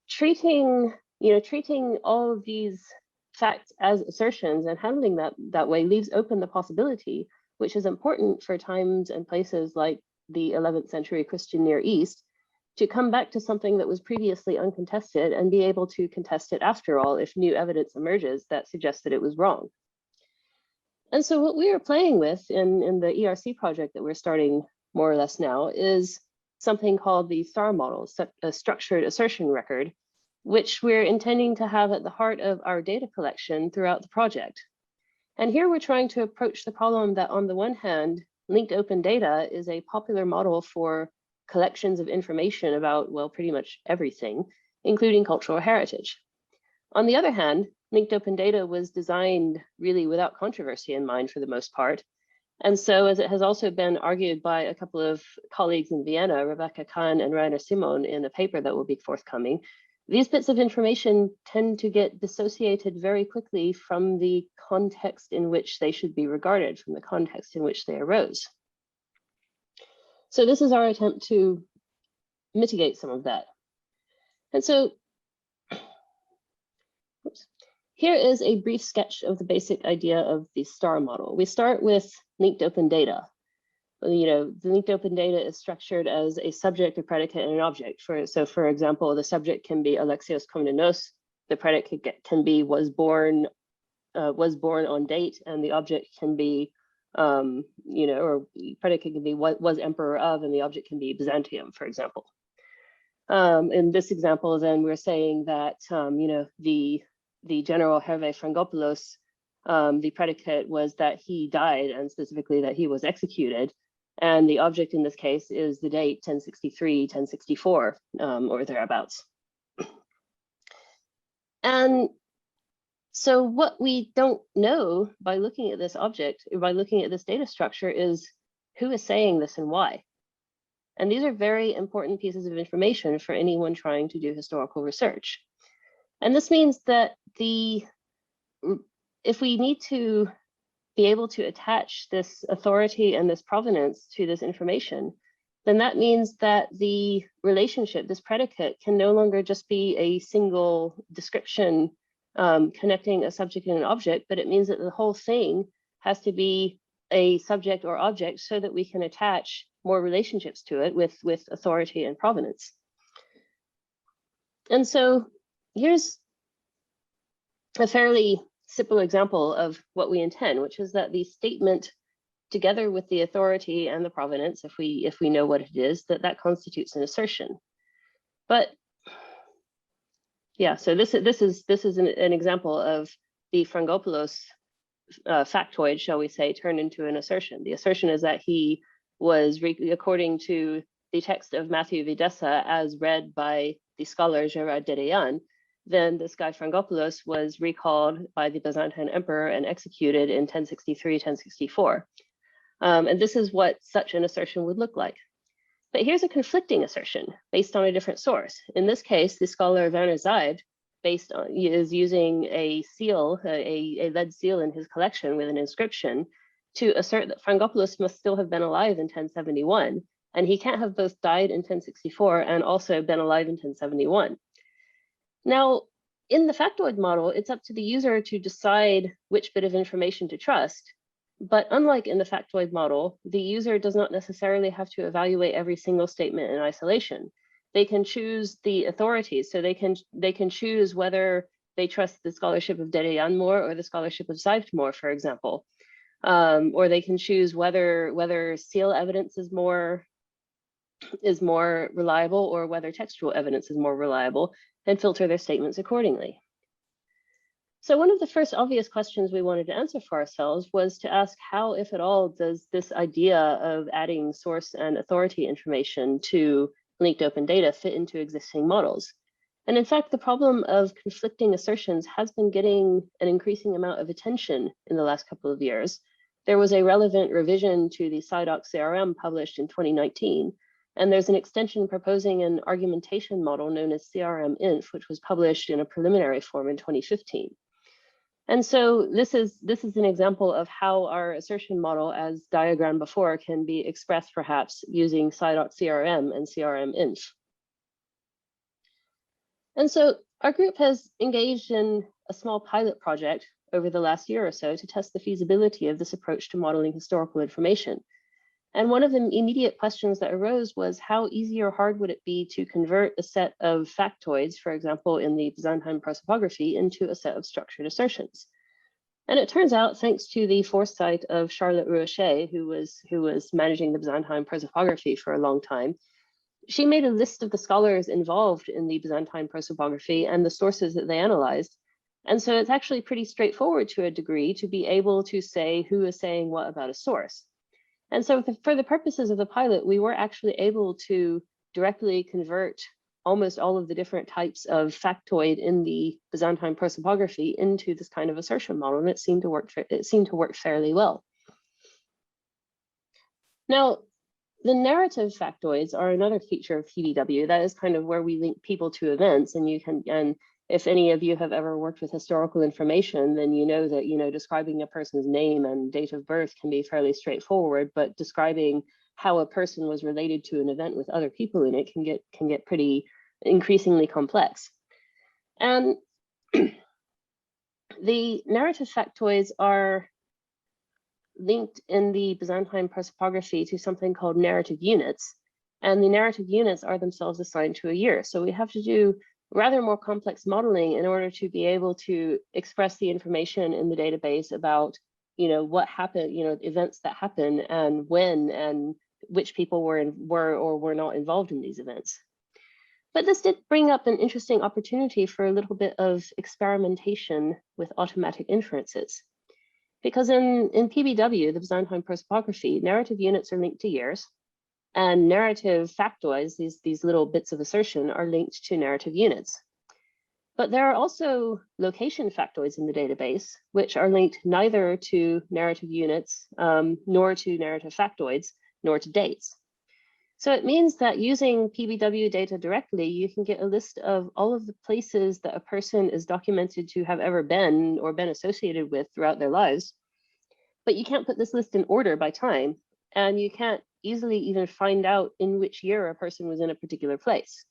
treating all of these facts as assertions and handling that way leaves open the possibility, which is important for times and places like the 11th century Christian Near East, to come back to something that was previously uncontested and be able to contest it after all if new evidence emerges that suggests that it was wrong. And so what we are playing with in the ERC project that we're starting more or less now is something called the STAR model, a structured assertion record, which we're intending to have at the heart of our data collection throughout the project. And here we're trying to approach the problem that, on the one hand, linked open data is a popular model for collections of information about, well, pretty much everything, including cultural heritage. On the other hand, linked open data was designed really without controversy in mind for the most part. And so, as it has also been argued by a couple of colleagues in Vienna, Rebecca Kahn and Rainer Simon, in a paper that will be forthcoming, these bits of information tend to get dissociated very quickly from the context in which they should be regarded, from the context in which they arose. So this is our attempt to mitigate some of that. And so here is a brief sketch of the basic idea of the STAR model. We start with linked open data. The linked open data is structured as a subject, a predicate, and an object. So for example, the subject can be Alexios Komnenos, the predicate can be was born on date, and the object can be or predicate can be what was emperor of, and the object can be Byzantium, for example. In this example, then we're saying that the general Hervé Frangopoulos, the predicate was that he died, and specifically that he was executed, and the object in this case is the date 1063, 1064, or thereabouts. And so what we don't know by looking at this object, or by looking at this data structure, is who is saying this and why. And these are very important pieces of information for anyone trying to do historical research. And this means that if we need to be able to attach this authority and this provenance to this information, then that means that the relationship, this predicate, can no longer just be a single description connecting a subject and an object, but it means that the whole thing has to be a subject or object so that we can attach more relationships to it with authority and provenance. And so here's a fairly simple example of what we intend, which is that the statement, together with the authority and the provenance, if we know what it is, that constitutes an assertion. But yeah, so this is an example of the Frangopoulos factoid, shall we say, turned into an assertion. The assertion is that he was, according to the text of Matthew Videssa, as read by the scholar Gerard Dedeyan, then this guy Frangopoulos was recalled by the Byzantine emperor and executed in 1063, 1064. And this is what such an assertion would look like. But here's a conflicting assertion based on a different source. In this case, the scholar Werner Seid is using a seal, a lead seal in his collection with an inscription to assert that Frangopoulos must still have been alive in 1071, and he can't have both died in 1064 and also been alive in 1071. Now, in the factoid model, it's up to the user to decide which bit of information to trust. But unlike in the factoid model, the user does not necessarily have to evaluate every single statement in isolation. They can choose the authorities, so they can choose whether they trust the scholarship of Dede Yanmore or the scholarship of Seifmore, for example. Or they can choose whether seal evidence is more reliable or whether textual evidence is more reliable, and filter their statements accordingly. So one of the first obvious questions we wanted to answer for ourselves was to ask how, if at all, does this idea of adding source and authority information to linked open data fit into existing models? And in fact, the problem of conflicting assertions has been getting an increasing amount of attention in the last couple of years. There was a relevant revision to the SciDoc CRM published in 2019, and there's an extension proposing an argumentation model known as CRM-INF, which was published in a preliminary form in 2015. And so this is an example of how our assertion model, as diagrammed before, can be expressed perhaps using SciDoc CRM and CRM-INF. And so our group has engaged in a small pilot project over the last year or so to test the feasibility of this approach to modeling historical information. And one of the immediate questions that arose was how easy or hard would it be to convert a set of factoids, for example, in the Byzantine prosopography, into a set of structured assertions. And it turns out, thanks to the foresight of Charlotte Rouaché, who was managing the Byzantine prosopography for a long time, she made a list of the scholars involved in the Byzantine prosopography and the sources that they analyzed. And so it's actually pretty straightforward to a degree to be able to say who is saying what about a source. And so for the purposes of the pilot, we were actually able to directly convert almost all of the different types of factoid in the Byzantine prosopography into this kind of assertion model, and it seemed to work fairly well. Now, the narrative factoids are another feature of PBW. That is kind of where we link people to events, and if any of you have ever worked with historical information, then you know that describing a person's name and date of birth can be fairly straightforward, but describing how a person was related to an event with other people in it can get pretty increasingly complex. And the narrative factoids are linked in the Byzantine prosopography to something called narrative units, and the narrative units are themselves assigned to a year. So we have to do rather more complex modeling in order to be able to express the information in the database about what happened, events that happen and when and which people were or were not involved in these events. But this did bring up an interesting opportunity for a little bit of experimentation with automatic inferences. Because in PBW, the Byzantine prosopography, narrative units are linked to years, and narrative factoids, these little bits of assertion, are linked to narrative units. But there are also location factoids in the database, which are linked neither to narrative units, nor to narrative factoids, nor to dates. So it means that using PBW data directly, you can get a list of all of the places that a person is documented to have ever been or been associated with throughout their lives. But you can't put this list in order by time, and you can't easily even find out in which year a person was in a particular place.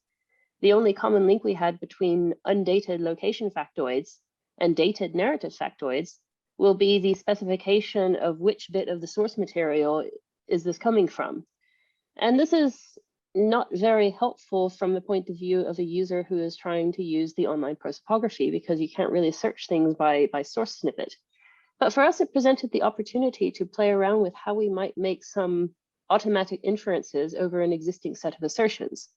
The only common link we had between undated location factoids and dated narrative factoids will be the specification of which bit of the source material is this coming from. And this is not very helpful from the point of view of a user who is trying to use the online prosopography, because you can't really search things by source snippet. But for us, it presented the opportunity to play around with how we might make some automatic inferences over an existing set of assertions.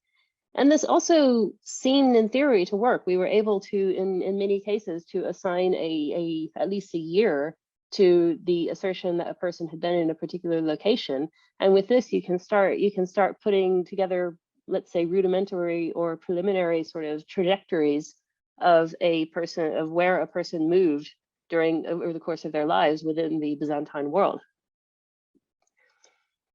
And this also seemed in theory to work. We were able to, in many cases, to assign at least a year to the assertion that a person had been in a particular location. And with this, you can start putting together, let's say, rudimentary or preliminary sort of trajectories of where a person moved over the course of their lives within the Byzantine world.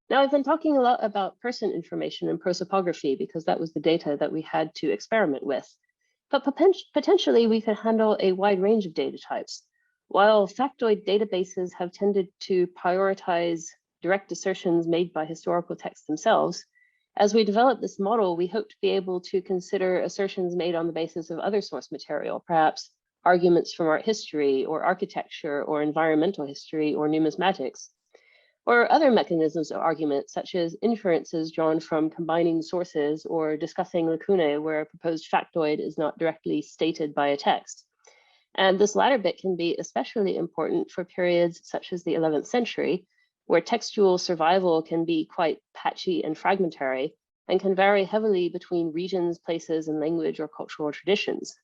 Now, I've been talking a lot about person information and prosopography because that was the data that we had to experiment with. But potentially, we could handle a wide range of data types. While factoid databases have tended to prioritize direct assertions made by historical texts themselves, As we develop this model, we hope to be able to consider assertions made on the basis of other source material, perhaps arguments from art history or architecture or environmental history or numismatics, or other mechanisms of argument, such as inferences drawn from combining sources or discussing lacunae where a proposed factoid is not directly stated by a text. And this latter bit can be especially important for periods such as the 11th century, where textual survival can be quite patchy and fragmentary and can vary heavily between regions, places, and language or cultural traditions.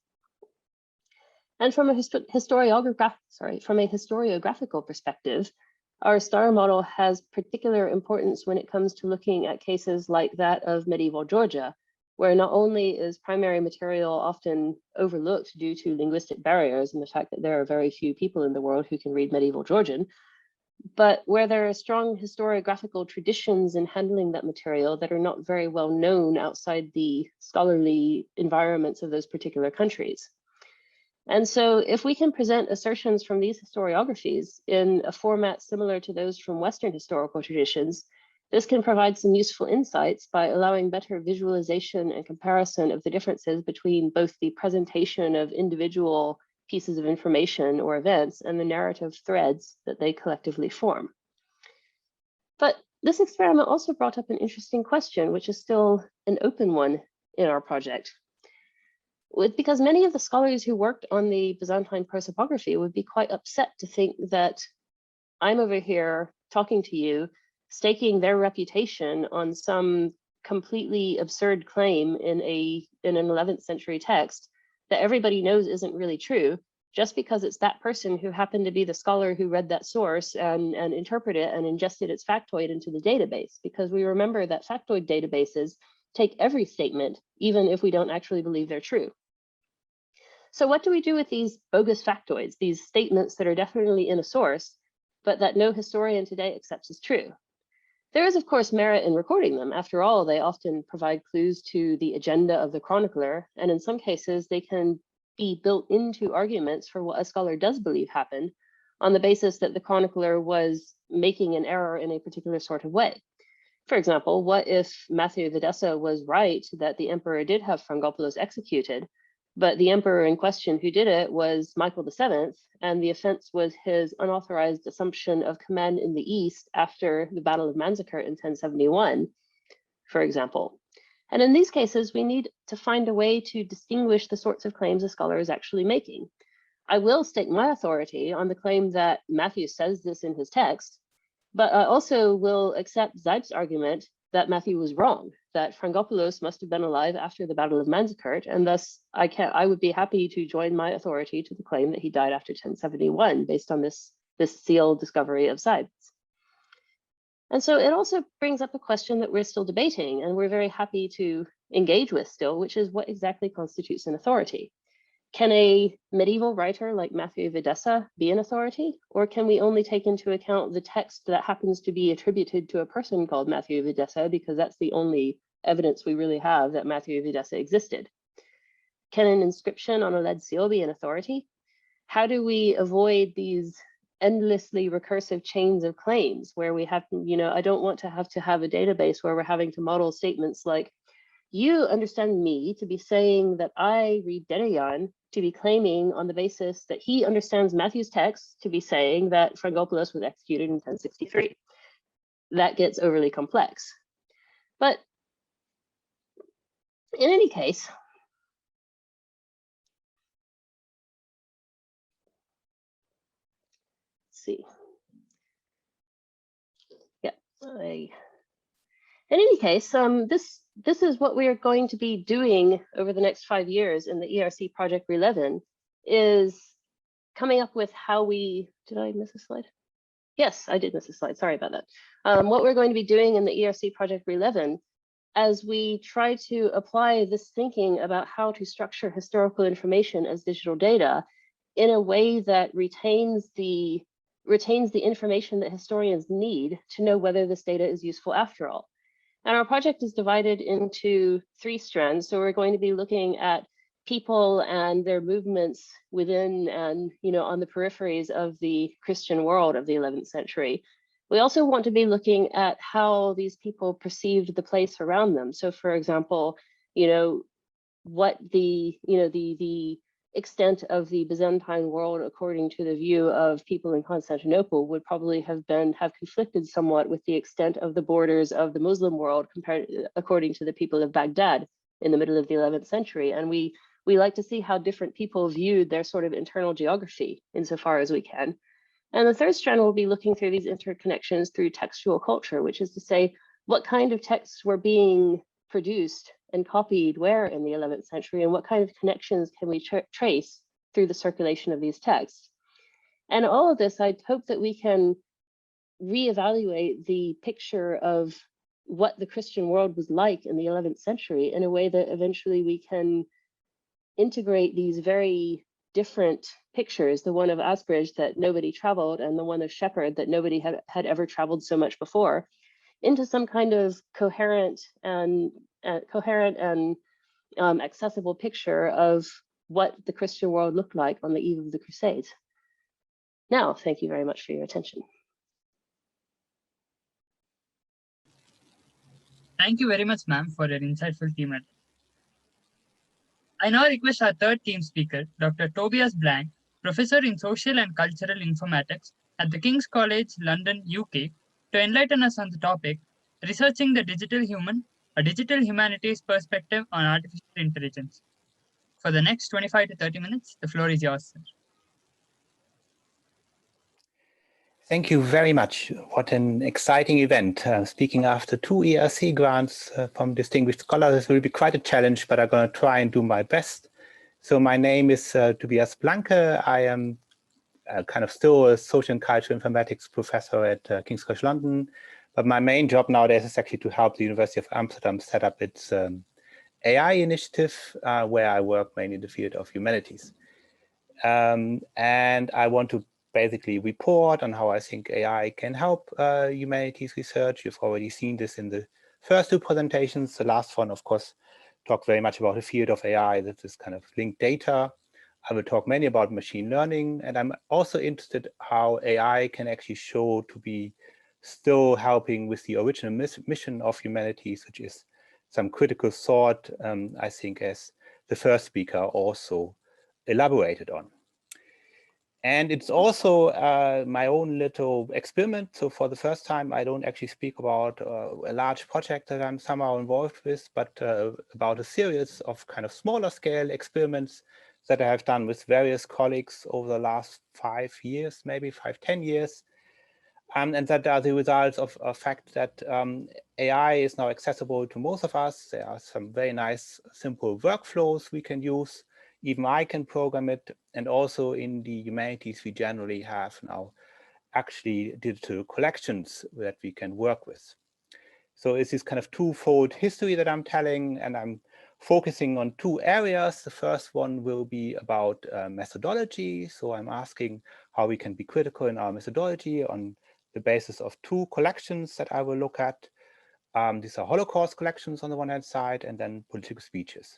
And from a historiographical perspective, our STAR model has particular importance when it comes to looking at cases like that of medieval Georgia, where not only is primary material often overlooked due to linguistic barriers and the fact that there are very few people in the world who can read medieval Georgian, but where there are strong historiographical traditions in handling that material that are not very well known outside the scholarly environments of those particular countries. And so if we can present assertions from these historiographies in a format similar to those from Western historical traditions, this can provide some useful insights by allowing better visualization and comparison of the differences between both the presentation of individual pieces of information or events and the narrative threads that they collectively form. But this experiment also brought up an interesting question, which is still an open one in our project. Because many of the scholars who worked on the Byzantine prosopography would be quite upset to think that I'm over here talking to you, staking their reputation on some completely absurd claim in an 11th century text that everybody knows isn't really true, just because it's that person who happened to be the scholar who read that source and interpreted it and ingested its factoid into the database. Because we remember that factoid databases take every statement, even if we don't actually believe they're true. So what do we do with these bogus factoids, these statements that are definitely in a source, but that no historian today accepts as true? There is, of course, merit in recording them. After all, they often provide clues to the agenda of the chronicler, and in some cases, they can be built into arguments for what a scholar does believe happened on the basis that the chronicler was making an error in a particular sort of way. For example, what if Matthew of Edessa was right that the emperor did have Frangopoulos executed, but the emperor in question who did it was Michael VII, and the offense was his unauthorized assumption of command in the East after the Battle of Manzikert in 1071, for example. And in these cases, we need to find a way to distinguish the sorts of claims a scholar is actually making. I will stake my authority on the claim that Matthew says this in his text, but I also will accept Zeib's argument that Matthew was wrong, that Frangopoulos must have been alive after the Battle of Manzikert, and thus I would be happy to join my authority to the claim that he died after 1071 based on this sealed discovery of Zeib's. And so it also brings up a question that we're still debating and we're very happy to engage with still, which is what exactly constitutes an authority? Can a medieval writer like Matthew of Edessa be an authority, or can we only take into account the text that happens to be attributed to a person called Matthew of Edessa because that's the only evidence we really have that Matthew of Edessa existed? Can an inscription on a lead seal be an authority? How do we avoid these endlessly recursive chains of claims where we have, I don't want to have a database where we're having to model statements like, you understand me to be saying that I read Dereyan to be claiming on the basis that he understands Matthew's text to be saying that Frangopoulos was executed in 1063. That gets overly complex. But in any case, let's see. Yeah, in any case, this is what we are going to be doing over the next 5 years in the ERC Project RE11, is coming up with how we, did I miss a slide? Yes, I did miss a slide, sorry about that. What we're going to be doing in the ERC Project RE11 as we try to apply this thinking about how to structure historical information as digital data in a way that retains the information that historians need to know whether this data is useful after all. And our project is divided into 3 strands. So we're going to be looking at people and their movements within and on the peripheries of the Christian world of the 11th century. We also want to be looking at how these people perceived the place around them. So for example, what the extent of the Byzantine world according to the view of people in Constantinople would probably have conflicted somewhat with the extent of the borders of the Muslim world according to the people of Baghdad in the middle of the 11th century. And we like to see how different people viewed their sort of internal geography insofar as we can. And the third strand will be looking through these interconnections through textual culture, which is to say, what kind of texts were being produced and copied where in the 11th century, and what kind of connections can we trace through the circulation of these texts. And all of this, I hope that we can reevaluate the picture of what the Christian world was like in the 11th century in a way that eventually we can integrate these very different pictures, the one of Asbridge that nobody traveled and the one of Shepherd that nobody had ever traveled so much before, into some kind of coherent and accessible picture of what the Christian world looked like on the eve of the Crusades. Now, thank you very much for your attention. Thank you very much, ma'am, for your insightful team address. I now request our third team speaker, Dr. Tobias Blanke, Professor in Social and Cultural Informatics at the King's College, London, UK, to enlighten us on the topic, Researching the Digital Human, a Digital Humanities Perspective on Artificial Intelligence. For the next 25 to 30 minutes, the floor is yours, sir. Thank you very much. What an exciting event. Speaking after 2 ERC grants from distinguished scholars, this will be quite a challenge, but I'm going to try and do my best. So my name is Tobias Blanke. I am kind of still a social and cultural informatics professor at King's College London, but my main job nowadays is actually to help the University of Amsterdam set up its AI initiative, where I work mainly in the field of humanities. And I want to basically report on how I think AI can help humanities research. You've already seen this in the first two presentations. The last one, of course, talked very much about the field of AI, that is kind of linked data. I will talk mainly about machine learning, and I'm also interested how AI can actually show to be still helping with the original mission of humanities, which is some critical thought, I think, as the first speaker also elaborated on. And it's also my own little experiment. So for the first time, I don't actually speak about a large project that I'm somehow involved with, but about a series of kind of smaller scale experiments that I have done with various colleagues over the last 5 years, maybe 10 years. And that are the results of a fact that AI is now accessible to most of us. There are some very nice, simple workflows we can use. Even I can program it. And also in the humanities, we generally have now actually digital collections that we can work with. So it's this kind of twofold history that I'm telling, and I'm focusing on 2 areas. The first one will be about methodology. So I'm asking how we can be critical in our methodology on the basis of 2 collections that I will look at. These are Holocaust collections on the one hand side, and then political speeches.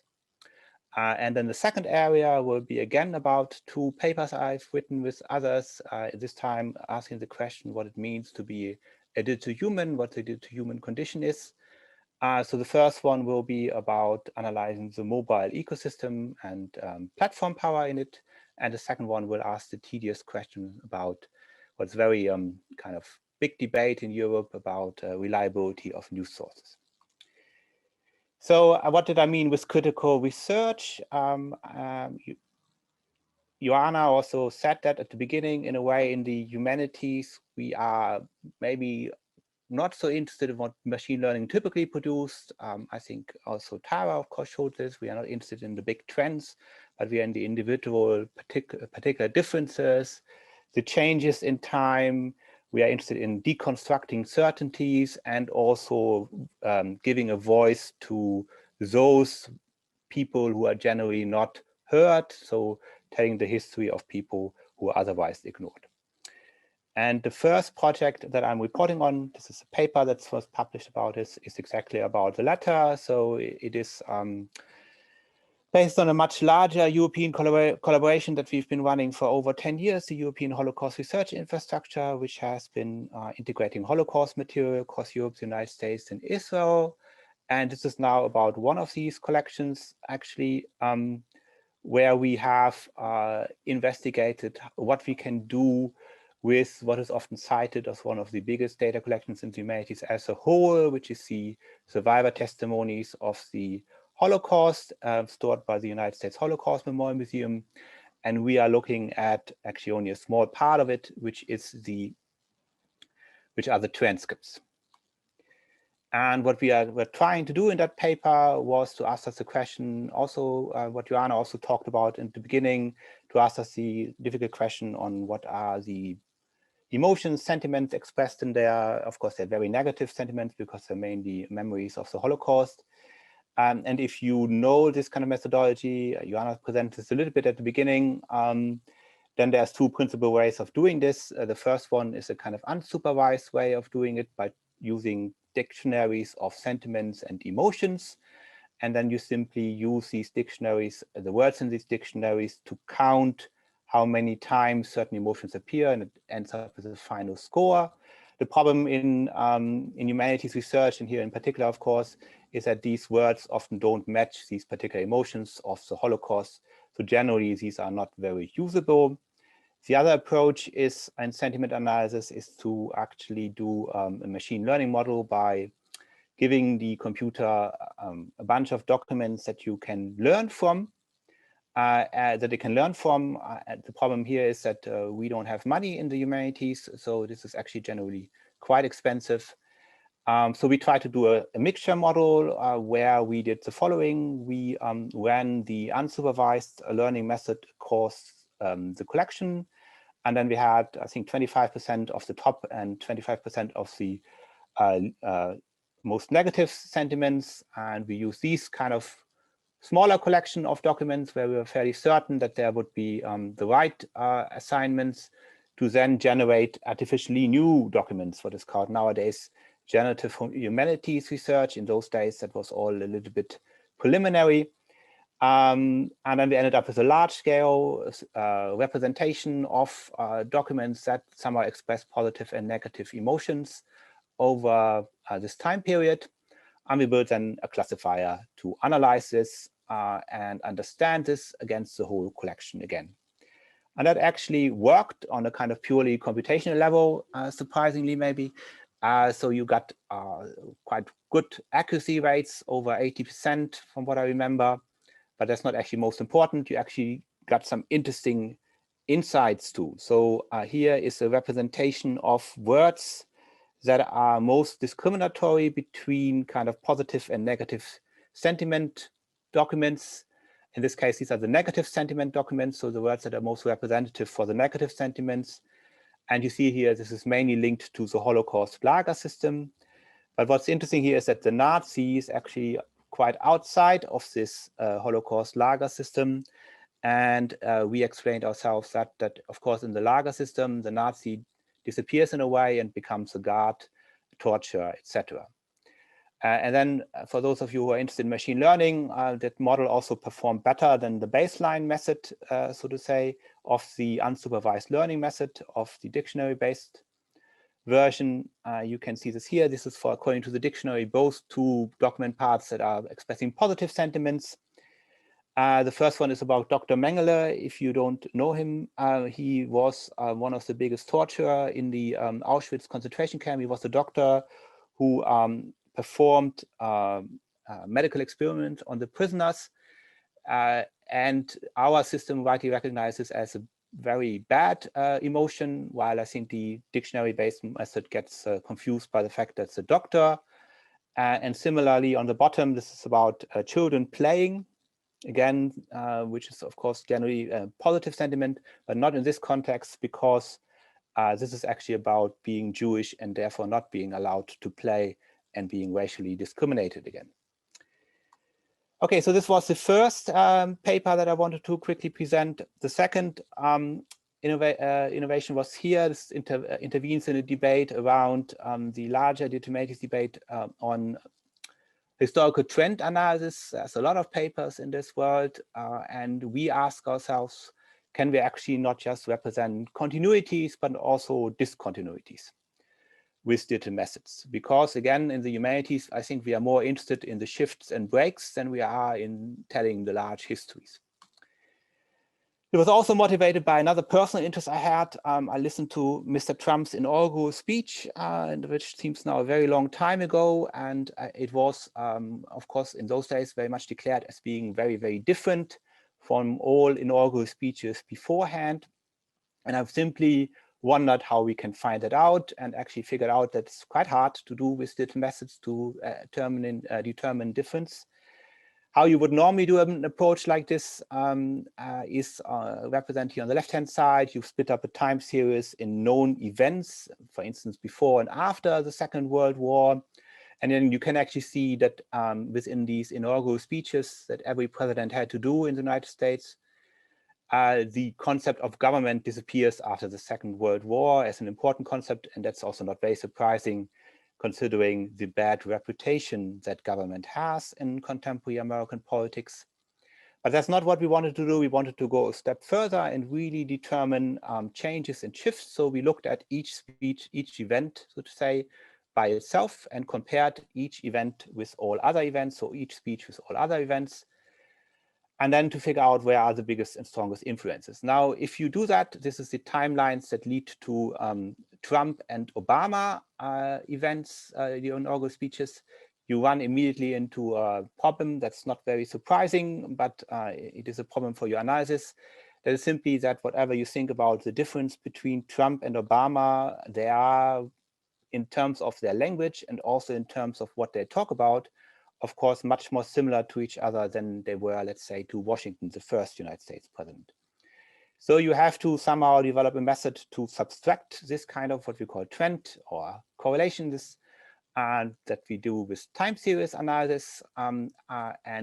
And then the second area will be again about 2 papers I've written with others, this time asking the question what it means to be a digital human, what the digital human condition is. So the first one will be about analyzing the mobile ecosystem and platform power in it. And the second one will ask the tedious question about what's very kind of big debate in Europe about reliability of news sources. So what did I mean with critical research? Joanna also said that at the beginning. In a way, in the humanities, we are maybe not so interested in what machine learning typically produced. I think also Tara, of course, showed this. We are not interested in the big trends, but we are in the individual particular differences, the changes in time. We are interested in deconstructing certainties and also giving a voice to those people who are generally not heard. So telling the history of people who are otherwise ignored. And the first project that I'm reporting on, this is a paper that was published about this, is exactly about the latter. So it is based on a much larger European collaboration that we've been running for over 10 years, the European Holocaust Research Infrastructure, which has been integrating Holocaust material across Europe, the United States, and Israel. And this is now about one of these collections, actually, where we have investigated what we can do with what is often cited as one of the biggest data collections in the humanities as a whole, which is the survivor testimonies of the Holocaust stored by the United States Holocaust Memorial Museum. And we are looking at actually only a small part of it, which are the transcripts. And what we're trying to do in that paper was to ask us the question, also what Joanna also talked about in the beginning, to ask us the difficult question on what are the emotions, sentiments expressed in there. Of course, they're very negative sentiments because they're mainly memories of the Holocaust. And if you know this kind of methodology, Joanna presented this a little bit at the beginning, then there's two principal ways of doing this. The first one is a kind of unsupervised way of doing it by using dictionaries of sentiments and emotions. And then you simply use these dictionaries, the words in these dictionaries, to count how many times certain emotions appear, and it ends up with a final score. The problem in humanities research, and here in particular, of course, is that these words often don't match these particular emotions of the Holocaust. So generally, these are not very usable. The other approach is, in sentiment analysis, is to actually do a machine learning model by giving the computer a bunch of documents that you can learn from, The problem here is that we don't have money in the humanities, so this is actually generally quite expensive. So we tried to do a mixture model where we did the following. We ran the unsupervised learning method across the collection. And then we had, I think, 25% of the top and 25% of the most negative sentiments. And we use these kind of smaller collection of documents where we were fairly certain that there would be the right assignments to then generate artificially new documents, what is called nowadays generative humanities research. In those days, that was all a little bit preliminary. And then we ended up with a large-scale representation of documents that somehow express positive and negative emotions over this time period. And we built then a classifier to analyze this and understand this against the whole collection again. And that actually worked on a kind of purely computational level, surprisingly maybe. So you got quite good accuracy rates, over 80% from what I remember. But that's not actually most important. You actually got some interesting insights too. So here is a representation of words that are most discriminatory between kind of positive and negative sentiment documents. In this case, these are the negative sentiment documents, so the words that are most representative for the negative sentiments. And you see here, this is mainly linked to the Holocaust Lager system. But what's interesting here is that the Nazis actually quite outside of this Holocaust Lager system. And we explained ourselves that of course, in the Lager system, the Nazi disappears in a way and becomes a guard, torture, etc. And then for those of you who are interested in machine learning, that model also performed better than the baseline method, so to say, of the unsupervised learning method of the dictionary-based version. You can see this here. This is for, according to the dictionary, both two document parts that are expressing positive sentiments. The first one is about Dr. Mengele. If you don't know him, he was one of the biggest torturer in the Auschwitz concentration camp. He was a doctor who performed medical experiments on the prisoners. And our system rightly recognizes as a very bad emotion, while I think the dictionary-based method gets confused by the fact that it's a doctor. And similarly, on the bottom, this is about children playing. Again, which is of course generally a positive sentiment, but not in this context, because this is actually about being Jewish and therefore not being allowed to play and being racially discriminated again. Okay, so this was the first paper that I wanted to quickly present. The second innovation was here. This intervenes in a debate around the larger humanities debate on historical trend analysis. There's a lot of papers in this world, and we ask ourselves, can we actually not just represent continuities, but also discontinuities with digital methods? Because again, in the humanities, I think we are more interested in the shifts and breaks than we are in telling the large histories. It was also motivated by another personal interest I had. I listened to Mr. Trump's inaugural speech, which seems now a very long time ago. And it was, of course, in those days, very much declared as being very, very different from all inaugural speeches beforehand. And I've simply wondered how we can find that out, and actually figured out that it's quite hard to do with digital methods to determine difference. How you would normally do an approach like this is represented here on the left-hand side. You split up a time series in known events, for instance, before and after the Second World War. And then you can actually see that within these inaugural speeches that every president had to do in the United States, the concept of government disappears after the Second World War as an important concept. And that's also not very surprising, considering the bad reputation that government has in contemporary American politics. But that's not what we wanted to do. We wanted to go a step further and really determine changes and shifts. So we looked at each speech, each event, so to say, by itself, and compared each event with all other events, so each speech with all other events, and then to figure out where are the biggest and strongest influences. Now, if you do that, this is the timelines that lead to Trump and Obama events, the inaugural speeches. You run immediately into a problem that's not very surprising, but it is a problem for your analysis. That is simply that whatever you think about the difference between Trump and Obama, they are, in terms of their language and also in terms of what they talk about, of course, much more similar to each other than they were, let's say, to Washington, the first United States president. So you have to somehow develop a method to subtract this kind of what we call trend or correlation, that we do with time series analysis. And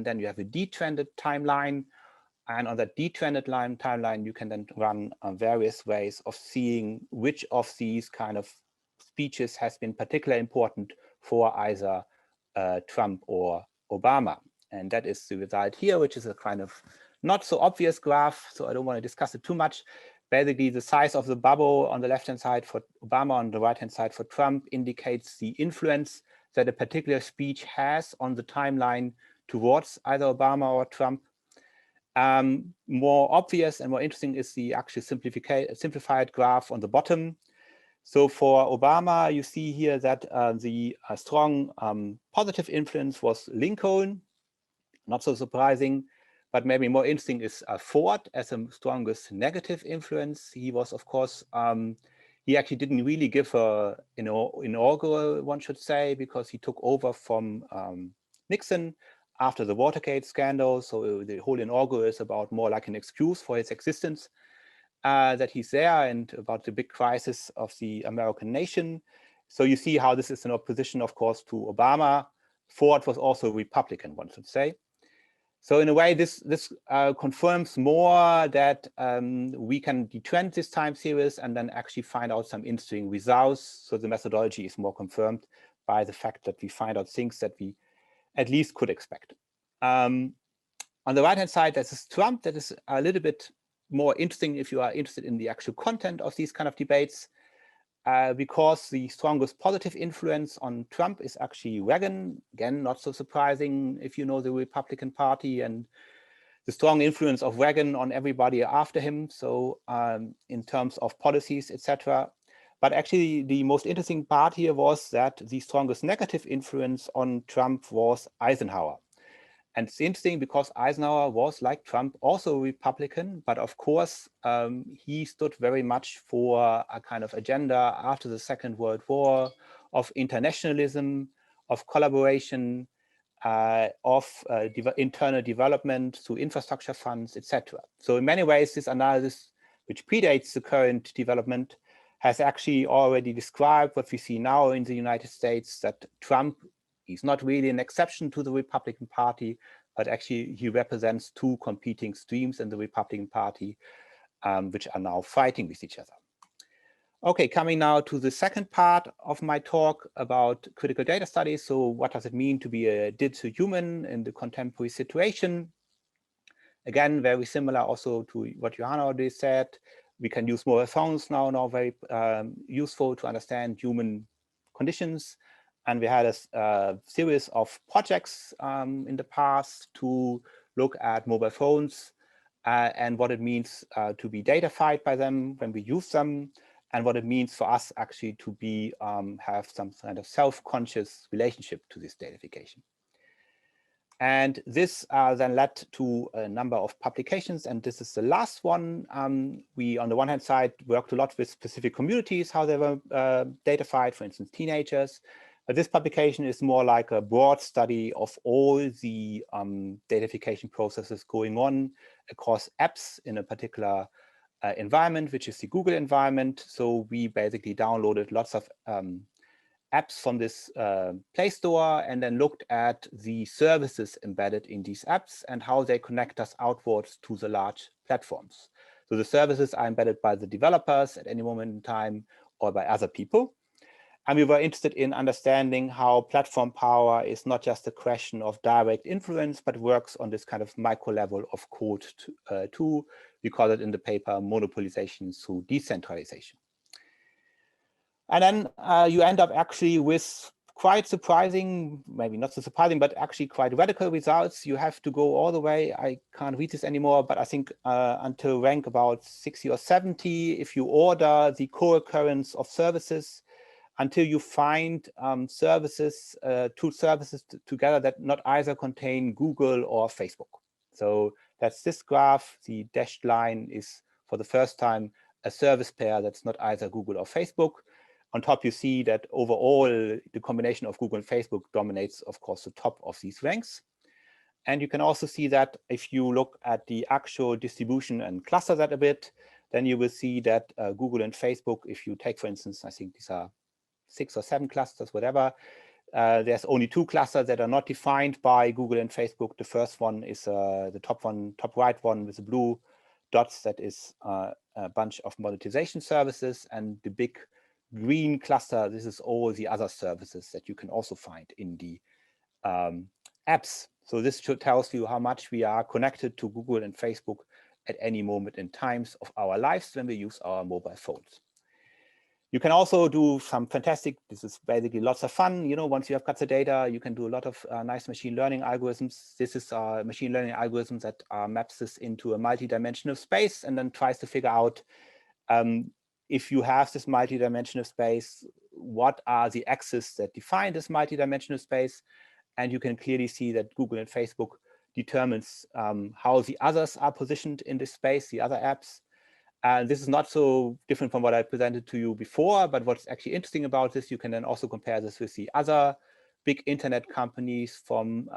then you have a detrended timeline. And on that detrended timeline, you can then run various ways of seeing which of these kind of speeches has been particularly important for either Trump or Obama. And that is the result here, which is a kind of not so obvious graph, so I don't want to discuss it too much. Basically, the size of the bubble on the left-hand side for Obama, on the right-hand side for Trump, indicates the influence that a particular speech has on the timeline towards either Obama or Trump. More obvious and more interesting is the actual simplified graph on the bottom. So for Obama, you see here that the strong positive influence was Lincoln, not so surprising, but maybe more interesting is Ford as the strongest negative influence. He was, of course, he actually didn't really give an inaugural, one should say, because he took over from Nixon after the Watergate scandal. So the whole inaugural is about more like an excuse for his existence. That he's there and about the big crisis of the American nation. So you see how this is in opposition, of course, to Obama. Ford was also a Republican, one should say. So in a way, this confirms more that we can detrend this time series and then actually find out some interesting results. So the methodology is more confirmed by the fact that we find out things that we at least could expect. On the right-hand side, there's Trump. That is a little bit more interesting if you are interested in the actual content of these kind of debates, because the strongest positive influence on Trump is actually Reagan. Again, not so surprising if you know the Republican Party and the strong influence of Reagan on everybody after him. So in terms of policies, etc. But actually, the most interesting part here was that the strongest negative influence on Trump was Eisenhower. And it's interesting because Eisenhower was, like Trump, also a Republican, but of course, he stood very much for a kind of agenda after the Second World War of internationalism, of collaboration, of internal development through infrastructure funds, etc. So in many ways, this analysis, which predates the current development, has actually already described what we see now in the United States, that Trump, he's not really an exception to the Republican Party, but actually he represents two competing streams in the Republican Party, which are now fighting with each other. Okay, coming now to the second part of my talk about critical data studies. So what does it mean to be a digital human in the contemporary situation? Again, very similar also to what Joanna already said. We can use mobile phones now very useful to understand human conditions. And we had a series of projects in the past to look at mobile phones and what it means to be datafied by them when we use them, and what it means for us actually to be have some kind of self-conscious relationship to this datafication. And this then led to a number of publications, and this is the last one. We, on the one hand side, worked a lot with specific communities, how they were datafied, for instance, teenagers. But this publication is more like a broad study of all the datafication processes going on across apps in a particular environment, which is the Google environment. So we basically downloaded lots of apps from this Play Store and then looked at the services embedded in these apps and how they connect us outwards to the large platforms. So the services are embedded by the developers at any moment in time or by other people. And we were interested in understanding how platform power is not just a question of direct influence, but works on this kind of micro level of code too. We call it in the paper monopolization through decentralization. And then you end up actually with quite surprising, maybe not so surprising, but actually quite radical results. You have to go all the way. I can't read this anymore, but I think until rank about 60 or 70, if you order the co-occurrence of services, until you find services, two services together that not either contain Google or Facebook. So that's this graph. The dashed line is, for the first time, a service pair that's not either Google or Facebook. On top, you see that overall, the combination of Google and Facebook dominates, of course, the top of these ranks. And you can also see that if you look at the actual distribution and cluster that a bit, then you will see that Google and Facebook, if you take, for instance, I think these are 6 or 7 clusters, whatever, there's only 2 clusters that are not defined by Google and Facebook. The first one is the top right one with the blue dots. That is a bunch of monetization services, and the big green cluster, this is all the other services that you can also find in the apps. So this tells you how much we are connected to Google and Facebook at any moment in times of our lives when we use our mobile phones. You can also do some fantastic, this is basically lots of fun. You know, once you have got the data, you can do a lot of nice machine learning algorithms. This is a machine learning algorithm that maps this into a multi-dimensional space and then tries to figure out if you have this multi-dimensional space, what are the axes that define this multi-dimensional space? And you can clearly see that Google and Facebook determines how the others are positioned in this space, the other apps. And this is not so different from what I presented to you before, but what's actually interesting about this, you can then also compare this with the other big internet companies from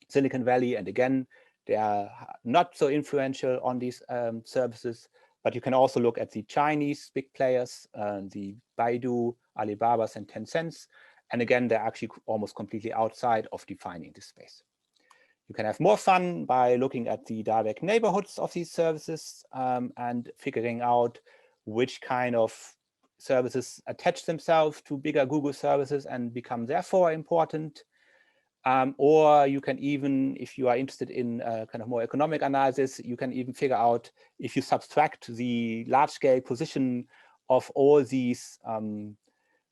Silicon Valley. And again, they are not so influential on these services. But you can also look at the Chinese big players, the Baidu, Alibabas, and Tencents. And again, they're actually almost completely outside of defining this space. You can have more fun by looking at the direct neighborhoods of these services and figuring out which kind of services attach themselves to bigger Google services and become therefore important. Or you can even, if you are interested in kind of more economic analysis, you can even figure out if you subtract the large-scale position of all these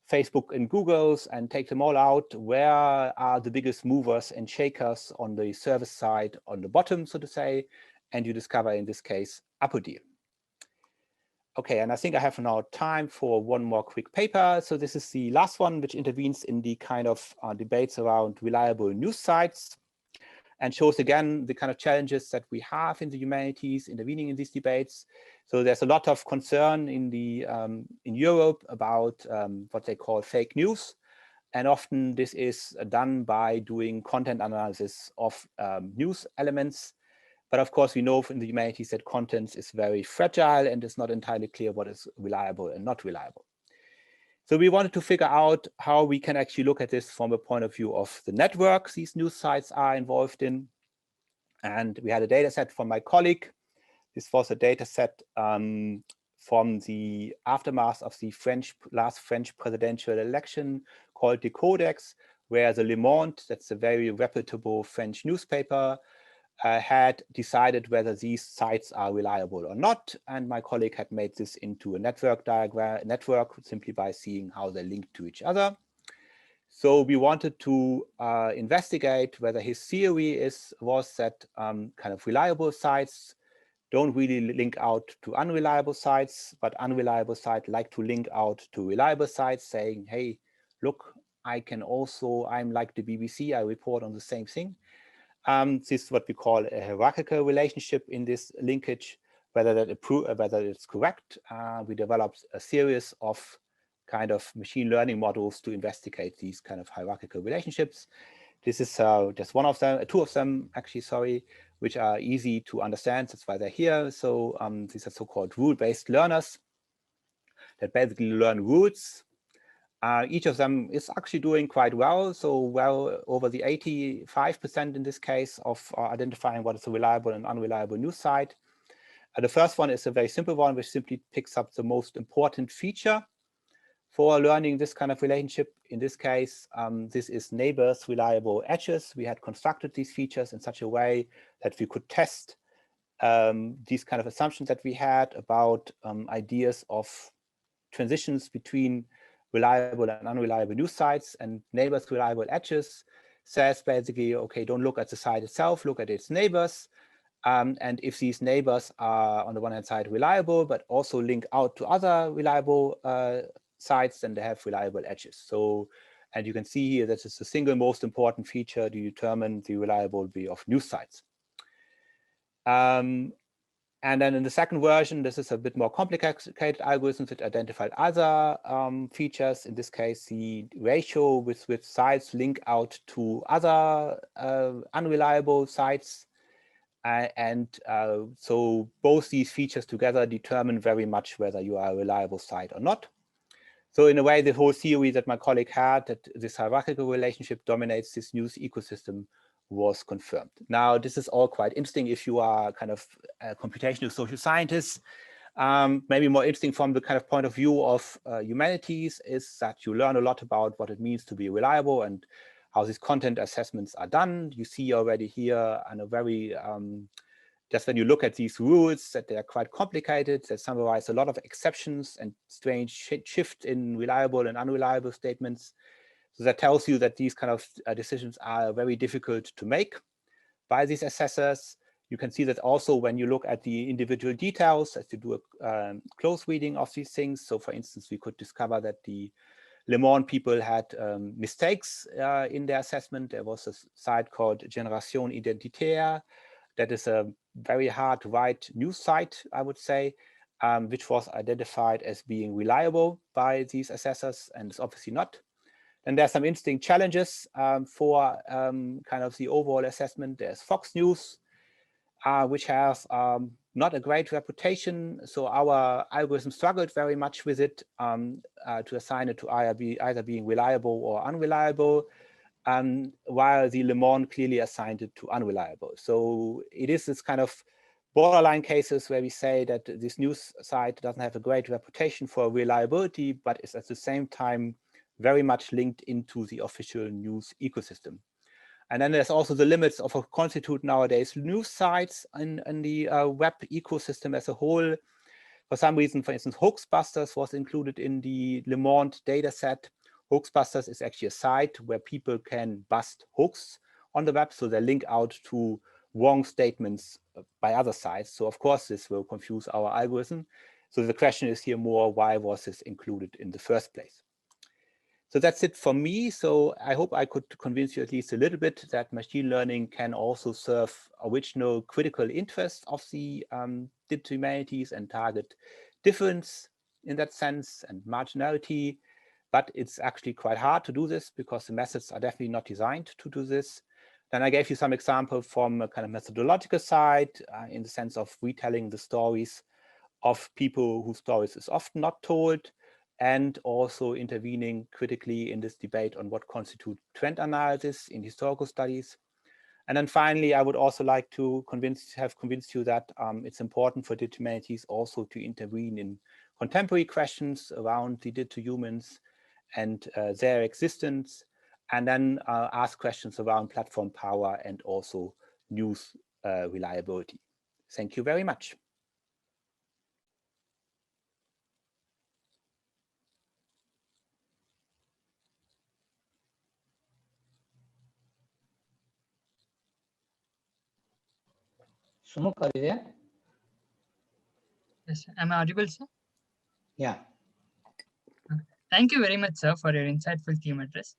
Facebook and Googles and take them all out, where are the biggest movers and shakers on the service side on the bottom, so to say, and you discover in this case Apple. Okay, and I think I have now time for one more quick paper. So this is the last one, which intervenes in the kind of debates around reliable news sites and shows again the kind of challenges that we have in the humanities intervening in these debates. So there's a lot of concern in the in Europe about what they call fake news. And often this is done by doing content analysis of news elements. But of course, we know in the humanities that content is very fragile and it's not entirely clear what is reliable and not reliable. So we wanted to figure out how we can actually look at this from a point of view of the networks these news sites are involved in. And we had a data set from my colleague. This was a data set from the aftermath of the last French presidential election called the Codex, where the Le Monde, that's a very reputable French newspaper, had decided whether these sites are reliable or not. And my colleague had made this into a network simply by seeing how they link to each other. So we wanted to investigate whether his theory was that kind of reliable sites don't really link out to unreliable sites, but unreliable sites like to link out to reliable sites, saying, hey, look, I'm like the BBC, I report on the same thing. This is what we call a hierarchical relationship in this linkage. Whether it's correct, we developed a series of kind of machine learning models to investigate these kind of hierarchical relationships. This is just one of them, two of them actually, sorry, which are easy to understand. That's why they're here. So these are so-called rule-based learners that basically learn rules. Each of them is actually doing quite well. So well over the 85% in this case of identifying what is a reliable and unreliable news site. The first one is a very simple one, which simply picks up the most important feature for learning this kind of relationship. In this case, this is neighbors reliable edges. We had constructed these features in such a way that we could test these kind of assumptions that we had about ideas of transitions between reliable and unreliable news sites. And neighbors reliable edges says basically, okay, don't look at the site itself, look at its neighbors. And if these neighbors are on the one hand side reliable, but also link out to other reliable sites, then they have reliable edges. So, and you can see here that is the single most important feature to determine the reliability of news sites. And then in the second version, this is a bit more complicated algorithms that identified other features. In this case, the ratio with which sites link out to other unreliable sites. So both these features together determine very much whether you are a reliable site or not. So in a way, the whole theory that my colleague had, that this hierarchical relationship dominates this news ecosystem, was confirmed. Now, this is all quite interesting if you are kind of a computational social scientist. Maybe more interesting from the kind of point of view of humanities is that you learn a lot about what it means to be reliable and how these content assessments are done. You see already here and a very, just when you look at these rules, that they are quite complicated. They summarize a lot of exceptions and strange shifts in reliable and unreliable statements. So that tells you that these kind of decisions are very difficult to make by these assessors. You can see that also when you look at the individual details, as you do a close reading of these things. So for instance, we could discover that the Le Monde people had mistakes in their assessment. There was a site called Génération Identitaire. That is a very hard to write news site, I would say, which was identified as being reliable by these assessors, and it's obviously not. And there's some interesting challenges for kind of the overall assessment. There's Fox News, which has not a great reputation. So our algorithm struggled very much with it to assign it to either being reliable or unreliable, while the Le Monde clearly assigned it to unreliable. So it is this kind of borderline cases where we say that this news site doesn't have a great reputation for reliability, but is at the same time very much linked into the official news ecosystem. And then there's also the limits of what constitute nowadays news sites in the web ecosystem as a whole. For some reason, for instance, Hoaxbusters was included in the Le Monde data set. Hoaxbusters is actually a site where people can bust hoax on the web, so they link out to wrong statements by other sites. So of course, this will confuse our algorithm. So the question is here more, why was this included in the first place? So that's it for me. So I hope I could convince you at least a little bit that machine learning can also serve original critical interests of the digital humanities and target difference in that sense and marginality. But it's actually quite hard to do this because the methods are definitely not designed to do this. Then I gave you some example from a kind of methodological side in the sense of retelling the stories of people whose stories is often not told, and also intervening critically in this debate on what constitutes trend analysis in historical studies. And then finally, I would also like to have convinced you that it's important for digital humanities also to intervene in contemporary questions around the digital humans and their existence, and then ask questions around platform power and also news reliability. Thank you very much. Sumuk, are you there? Yes, am I audible, sir? Yeah. Thank you very much, sir, for your insightful theme address.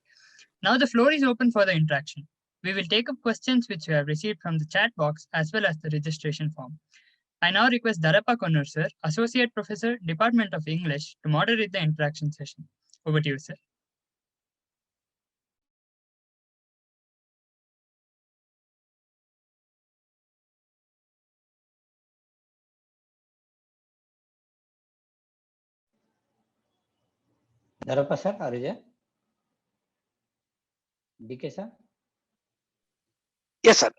Now the floor is open for the interaction. We will take up questions which we have received from the chat box as well as the registration form. I now request Darappa Konnur, sir, Associate Professor, Department of English, to moderate the interaction session. Over to you, sir. Darappa sir, are you there? DK sir? Yes, sir.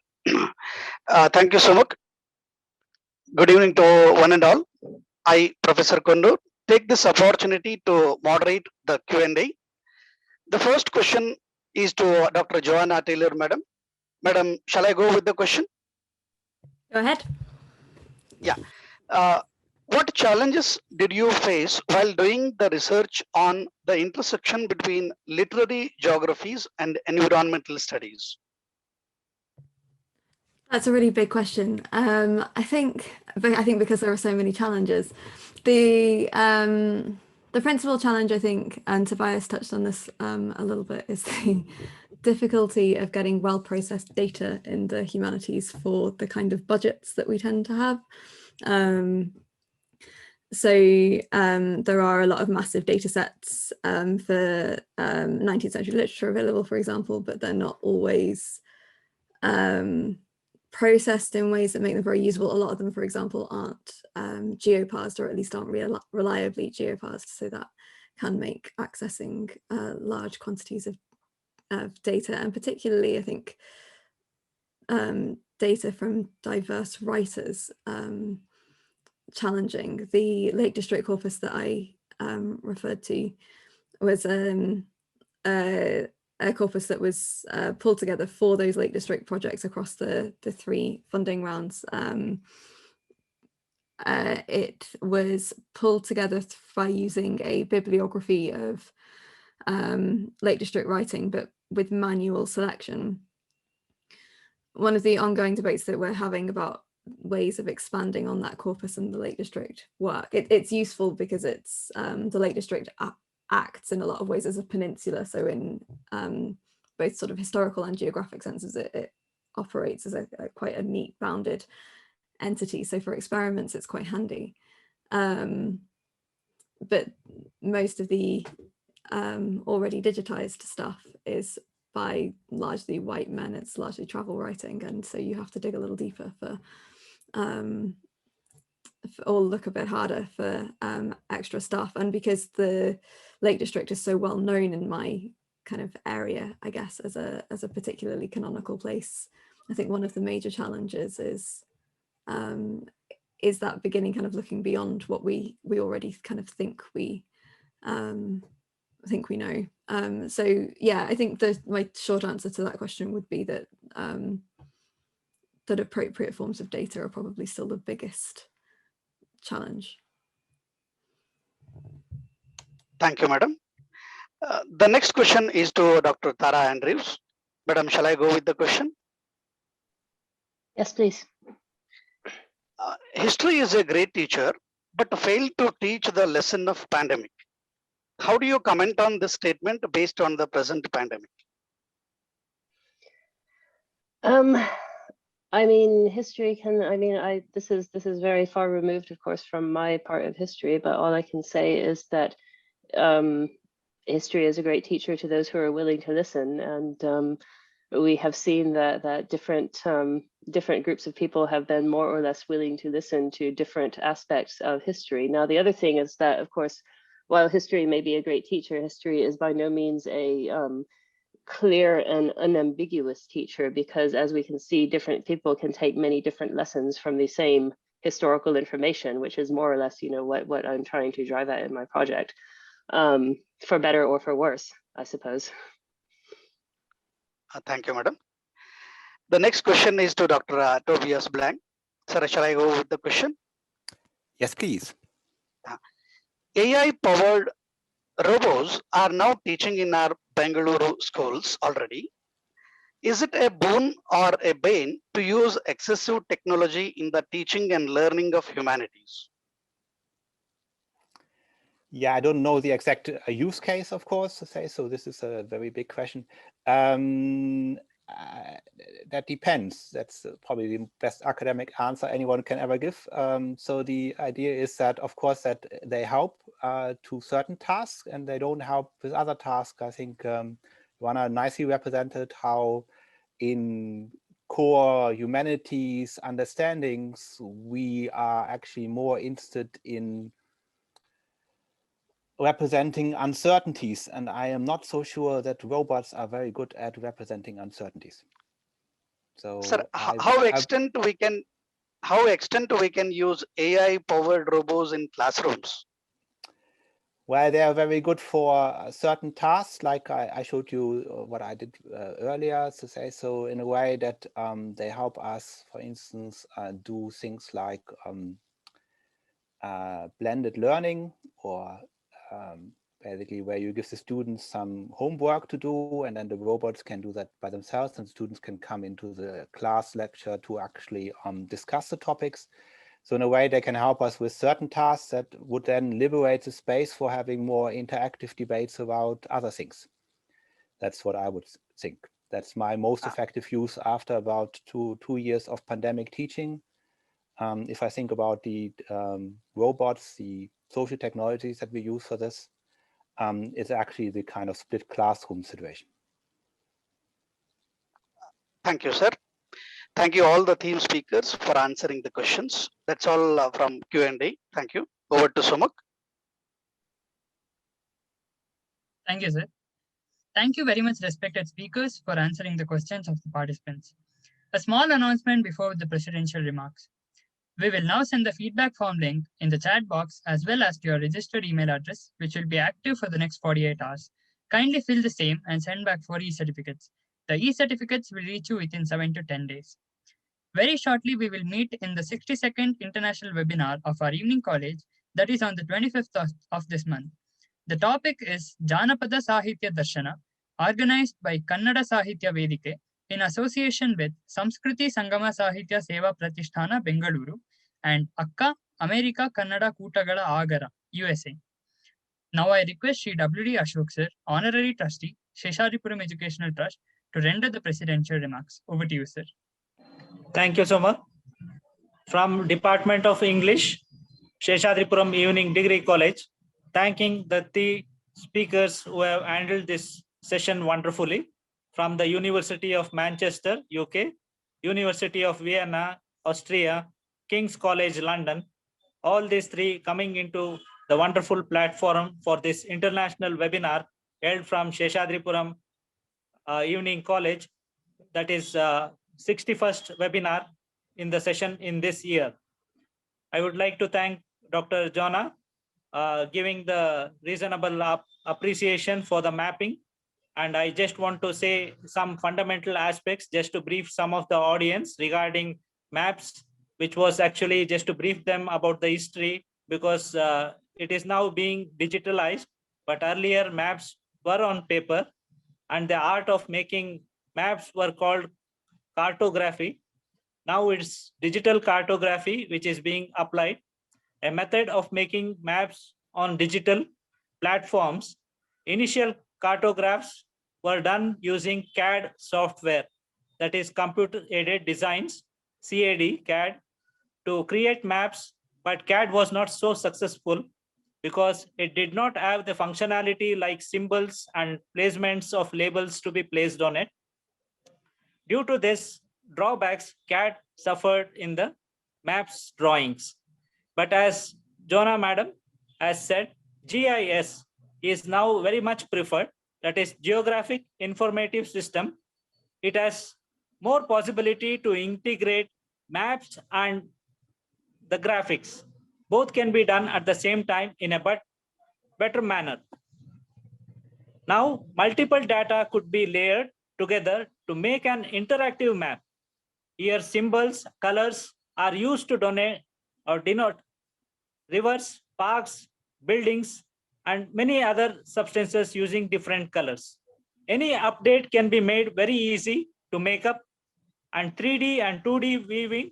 Thank you so much. Good evening to one and all. I, Professor Kundu, take this opportunity to moderate the Q&A. The first question is to Dr. Joanna Taylor, madam. Madam, shall I go with the question? Go ahead. Yeah. What challenges did you face while doing the research on the intersection between literary geographies and environmental studies? That's a really big question. I think because there are so many challenges, the principal challenge, I think, and Tobias touched on this a little bit, is the difficulty of getting well-processed data in the humanities for the kind of budgets that we tend to have. There are a lot of massive data sets for 19th century literature available, for example, but they're not always processed in ways that make them very usable. A lot of them, for example, aren't geoparsed, or at least aren't reliably geoparsed, so that can make accessing large quantities of data, and particularly, I think, data from diverse writers, challenging. The Lake District corpus that I referred to was a corpus that was pulled together for those Lake District projects across the 3 funding rounds. It was pulled together by using a bibliography of Lake District writing, but with manual selection. One of the ongoing debates that we're having about ways of expanding on that corpus and the Lake District work, it's useful because it's the Lake District acts in a lot of ways as a peninsula, so in both sort of historical and geographic senses it operates as a quite a neat bounded entity, so for experiments it's quite handy. But most of the already digitized stuff is by largely white men, it's largely travel writing, and so you have to dig a little deeper or look a bit harder for extra stuff. And because the Lake District is so well known in my kind of area, I guess, as a particularly canonical place, I think one of the major challenges is that beginning kind of looking beyond what we already kind of think we know. So yeah, I think my short answer to that question would be that that appropriate forms of data are probably still the biggest challenge. Thank you, madam. The next question is to Dr. Tara Andrews. Madam, shall I go with the question? Yes, please. History is a great teacher, but failed to teach the lesson of pandemic. How do you comment on this statement based on the present pandemic? I mean, history can, this is very far removed, of course, from my part of history, but all I can say is that history is a great teacher to those who are willing to listen. And we have seen that different groups of people have been more or less willing to listen to different aspects of history. Now, the other thing is that, of course, while history may be a great teacher, history is by no means a clear and unambiguous teacher, because as we can see, different people can take many different lessons from the same historical information, which is more or less, what I'm trying to drive at in my project, for better or for worse, I suppose. Thank you, madam. The next question is to Dr. Tobias Blanke. Sir, shall I go with the question? Yes, please. AI-powered robots are now teaching in our Bengaluru schools already. Is it a boon or a bane to use excessive technology in the teaching and learning of humanities? Yeah, I don't know the exact use case, of course, to say, so this is a very big question. That depends. That's probably the best academic answer anyone can ever give. So the idea is that, of course, that they help to certain tasks and they don't help with other tasks. I think Joanna nicely represented how in core humanities understandings, we are actually more interested in representing uncertainties, and I am not so sure that robots are very good at representing uncertainties. So, sir, how extent we can use AI-powered robots in classrooms? Well, they are very good for certain tasks, like I showed you what I did earlier, to say, so in a way that they help us, for instance, do things like blended learning, or basically where you give the students some homework to do, and then the robots can do that by themselves, and students can come into the class lecture to actually discuss the topics. So in a way, they can help us with certain tasks that would then liberate the space for having more interactive debates about other things. That's what I would think. That's my most effective use after about two years of pandemic teaching. If I think about the robots, the social technologies that we use for this, it's actually the kind of split classroom situation. Thank you, sir. Thank you all the theme speakers for answering the questions. That's all from Q&A. Thank you. Over to Sumak. Thank you, sir. Thank you very much, respected speakers, for answering the questions of the participants. A small announcement before the presidential remarks. We will now send the feedback form link in the chat box as well as to your registered email address, which will be active for the next 48 hours. Kindly fill the same and send back 4 e-certificates. The e-certificates will reach you within 7 to 10 days. Very shortly, we will meet in the 62nd international webinar of our evening college, that is on the 25th of this month. The topic is Janapada Sahitya Darshana, organized by Kannada Sahitya Vedike in association with Samskriti Sangama Sahitya Seva Pratisthana, Bengaluru, and Akka America Kannada Kutagala Agara, USA. Now I request Sri W.D. Ashok sir, Honorary Trustee, Seshadripuram Educational Trust, to render the presidential remarks. Over to you, sir. Thank you so much. From Department of English, Seshadripuram Evening Degree College, thanking the three speakers who have handled this session wonderfully. From the University of Manchester, UK, University of Vienna, Austria, King's College, London, all these three coming into the wonderful platform for this international webinar held from Seshadripuram Evening College, that is 61st webinar in the session in this year. I would like to thank Dr. Joanna giving the reasonable appreciation for the mapping. And I just want to say some fundamental aspects just to brief some of the audience regarding maps, which was actually just to brief them about the history, because it is now being digitalized, but earlier maps were on paper, and the art of making maps were called cartography. Now it's digital cartography, which is being applied, a method of making maps on digital platforms. Initial cartographs were done using CAD software, that is computer aided designs, CAD, to create maps, but CAD was not so successful because it did not have the functionality like symbols and placements of labels to be placed on it. Due to this drawbacks, CAD suffered in the maps drawings. But as Joanna madam has said, GIS is now very much preferred, that is geographic informative system. It has more possibility to integrate maps and the graphics. Both can be done at the same time in a better manner. Now, multiple data could be layered together to make an interactive map. Here, symbols, colors are used to denote rivers, parks, buildings, and many other substances using different colors. Any update can be made very easy to make up, and 3D and 2D viewing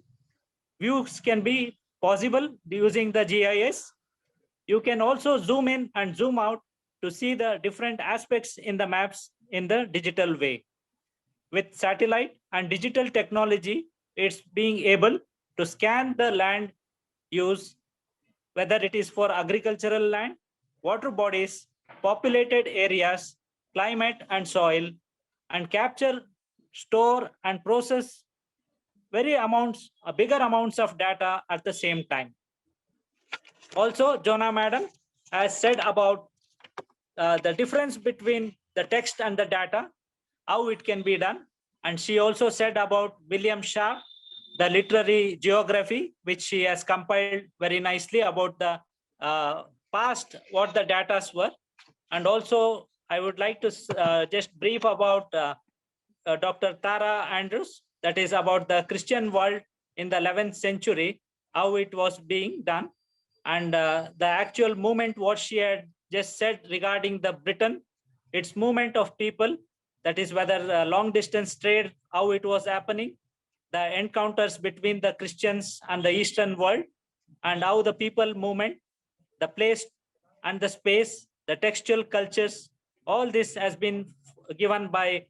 views can be possible using the GIS. You can also zoom in and zoom out to see the different aspects in the maps in the digital way. With satellite and digital technology, it's being able to scan the land use, whether it is for agricultural land, water bodies, populated areas, climate and soil, and capture, store, and process bigger amounts of data at the same time. Also, Joanna madam has said about the difference between the text and the data, how it can be done. And she also said about William Shaw, the literary geography, which she has compiled very nicely about the past, what the data were. And also, I would like to just brief about Dr. Tara Andrews, that is about the Christian world in the 11th century, how it was being done. And the actual movement, what she had just said regarding the Britain, its movement of people, that is whether long distance trade, how it was happening, the encounters between the Christians and the Eastern world, and how the people movement, the place and the space, the textual cultures, all this has been given by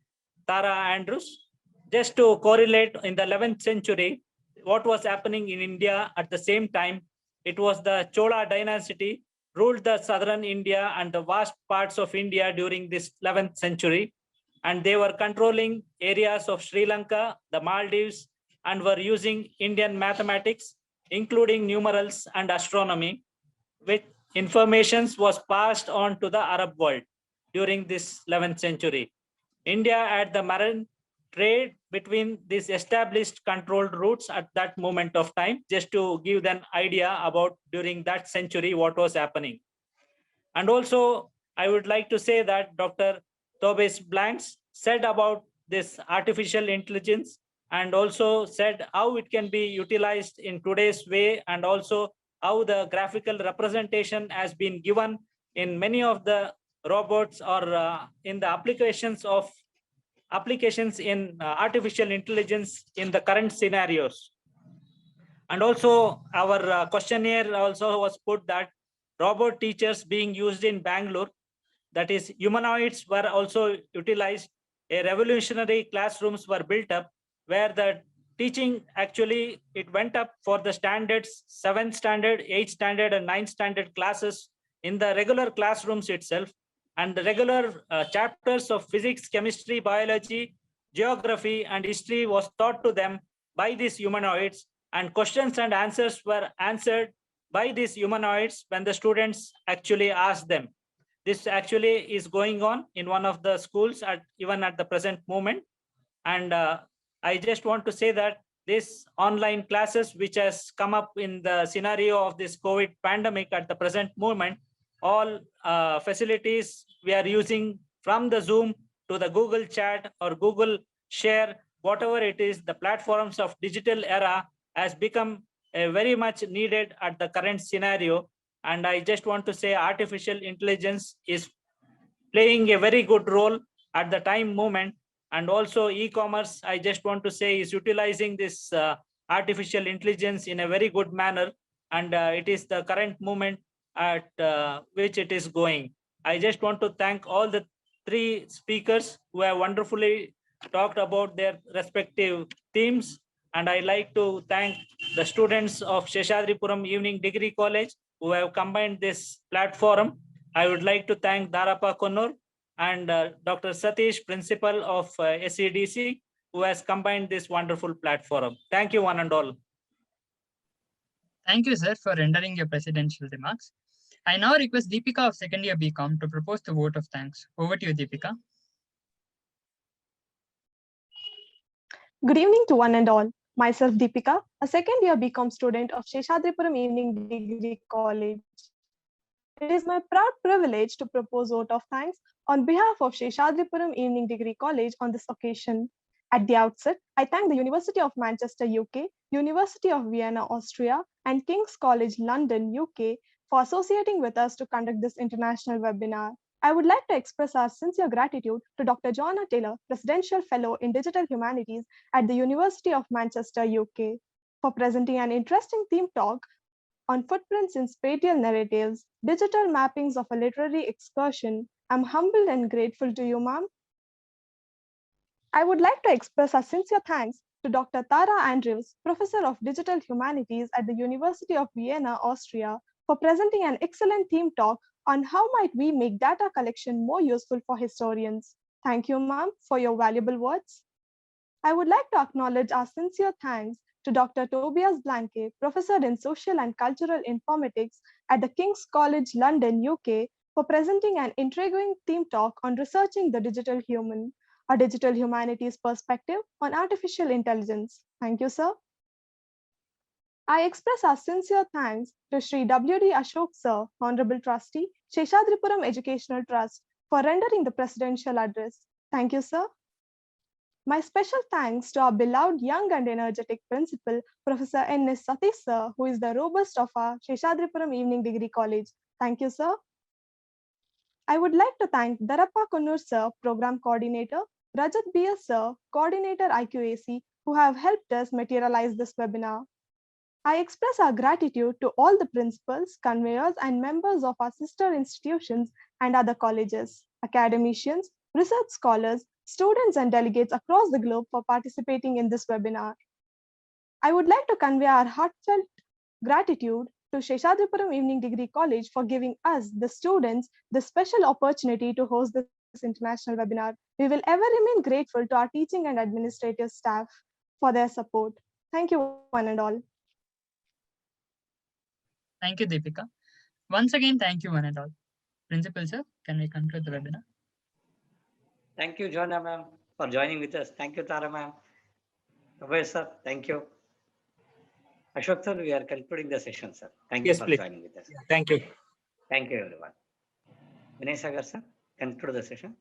Tara Andrews. Just to correlate, in the 11th century, what was happening in India at the same time, it was the Chola dynasty ruled the southern India and the vast parts of India during this 11th century. And they were controlling areas of Sri Lanka, the Maldives, and were using Indian mathematics, including numerals and astronomy, which information was passed on to the Arab world during this 11th century. India had the marine trade between these established controlled routes at that moment of time, just to give them idea about during that century what was happening. And also, I would like to say that Dr. Tobias Blanke said about this artificial intelligence, and also said how it can be utilized in today's way, and also how the graphical representation has been given in many of the robots, or in the applications in artificial intelligence in the current scenarios. And also our questionnaire also was put that robot teachers being used in Bangalore, that is humanoids were also utilized. A revolutionary classrooms were built up where the teaching actually, it went up for the standards, 7th standard, 8th standard and 9th standard classes in the regular classrooms itself. And the regular chapters of physics, chemistry, biology, geography and history was taught to them by these humanoids, and questions and answers were answered by these humanoids when the students actually asked them. This actually is going on in one of the schools even at the present moment. And I just want to say that this online classes, which has come up in the scenario of this COVID pandemic at the present moment, all facilities we are using, from the Zoom to the Google Chat or Google Share, whatever it is, the platforms of digital era has become very much needed at the current scenario. And I just want to say artificial intelligence is playing a very good role at the time moment. And also e-commerce, I just want to say, is utilizing this artificial intelligence in a very good manner. And it is the current moment at which it is going. I just want to thank all the 3 speakers who have wonderfully talked about their respective themes. And I like to thank the students of Seshadripuram Evening Degree College who have combined this platform. I would like to thank Darapa Konnur and Dr. Satish, principal of SEDC, who has combined this wonderful platform. Thank you, one and all. Thank you, sir, for rendering your presidential remarks. I now request Deepika of second year BCom to propose the vote of thanks. Over to you, Deepika. Good evening to one and all. Myself, Deepika, a second year BCom student of Seshadripuram Evening Degree College. It is my proud privilege to propose vote of thanks on behalf of Seshadripuram Evening Degree College on this occasion. At the outset, I thank the University of Manchester, UK, University of Vienna, Austria, and King's College London, UK, for associating with us to conduct this international webinar. I would like to express our sincere gratitude to Dr. Joanna Taylor, Presidential Fellow in Digital Humanities at the University of Manchester, UK, for presenting an interesting theme talk on footprints in spatial narratives, digital mappings of a literary excursion. I'm humbled and grateful to you, ma'am. I would like to express our sincere thanks to Dr. Tara Andrews, Professor of Digital Humanities at the University of Vienna, Austria, for presenting an excellent theme talk on how might we make data collection more useful for historians. Thank you, ma'am, for your valuable words. I would like to acknowledge our sincere thanks to Dr. Tobias Blanke, Professor in Social and Cultural Informatics at the King's College London, UK, for presenting an intriguing theme talk on researching the digital human, a digital humanities perspective on artificial intelligence. Thank you, sir. I express our sincere thanks to Sri W.D. Ashok, sir, Honorable Trustee, Seshadripuram Educational Trust, for rendering the presidential address. Thank you, sir. My special thanks to our beloved young and energetic principal, Professor N.S. Satish, sir, who is the robust of our Seshadripuram Evening Degree College. Thank you, sir. I would like to thank Darappa Kunnur, sir, Program Coordinator, Rajat B.S., sir, Coordinator IQAC, who have helped us materialize this webinar. I express our gratitude to all the principals, conveyors, and members of our sister institutions and other colleges, academicians, research scholars, students, and delegates across the globe for participating in this webinar. I would like to convey our heartfelt gratitude to Seshadripuram Evening Degree College for giving us, the students, the special opportunity to host this international webinar. We will ever remain grateful to our teaching and administrative staff for their support. Thank you, one and all. Thank you, Deepika. Once again, thank you, one and all. Principal, sir, can we conclude the webinar? Thank you, Joanna ma'am, for joining with us. Thank you, Tara ma'am. Tobias, sir, thank you. Ashok, sir, we are concluding the session, sir. Thank you for joining with us. Thank you. Thank you, everyone. Vinay Sagar, sir, conclude the session.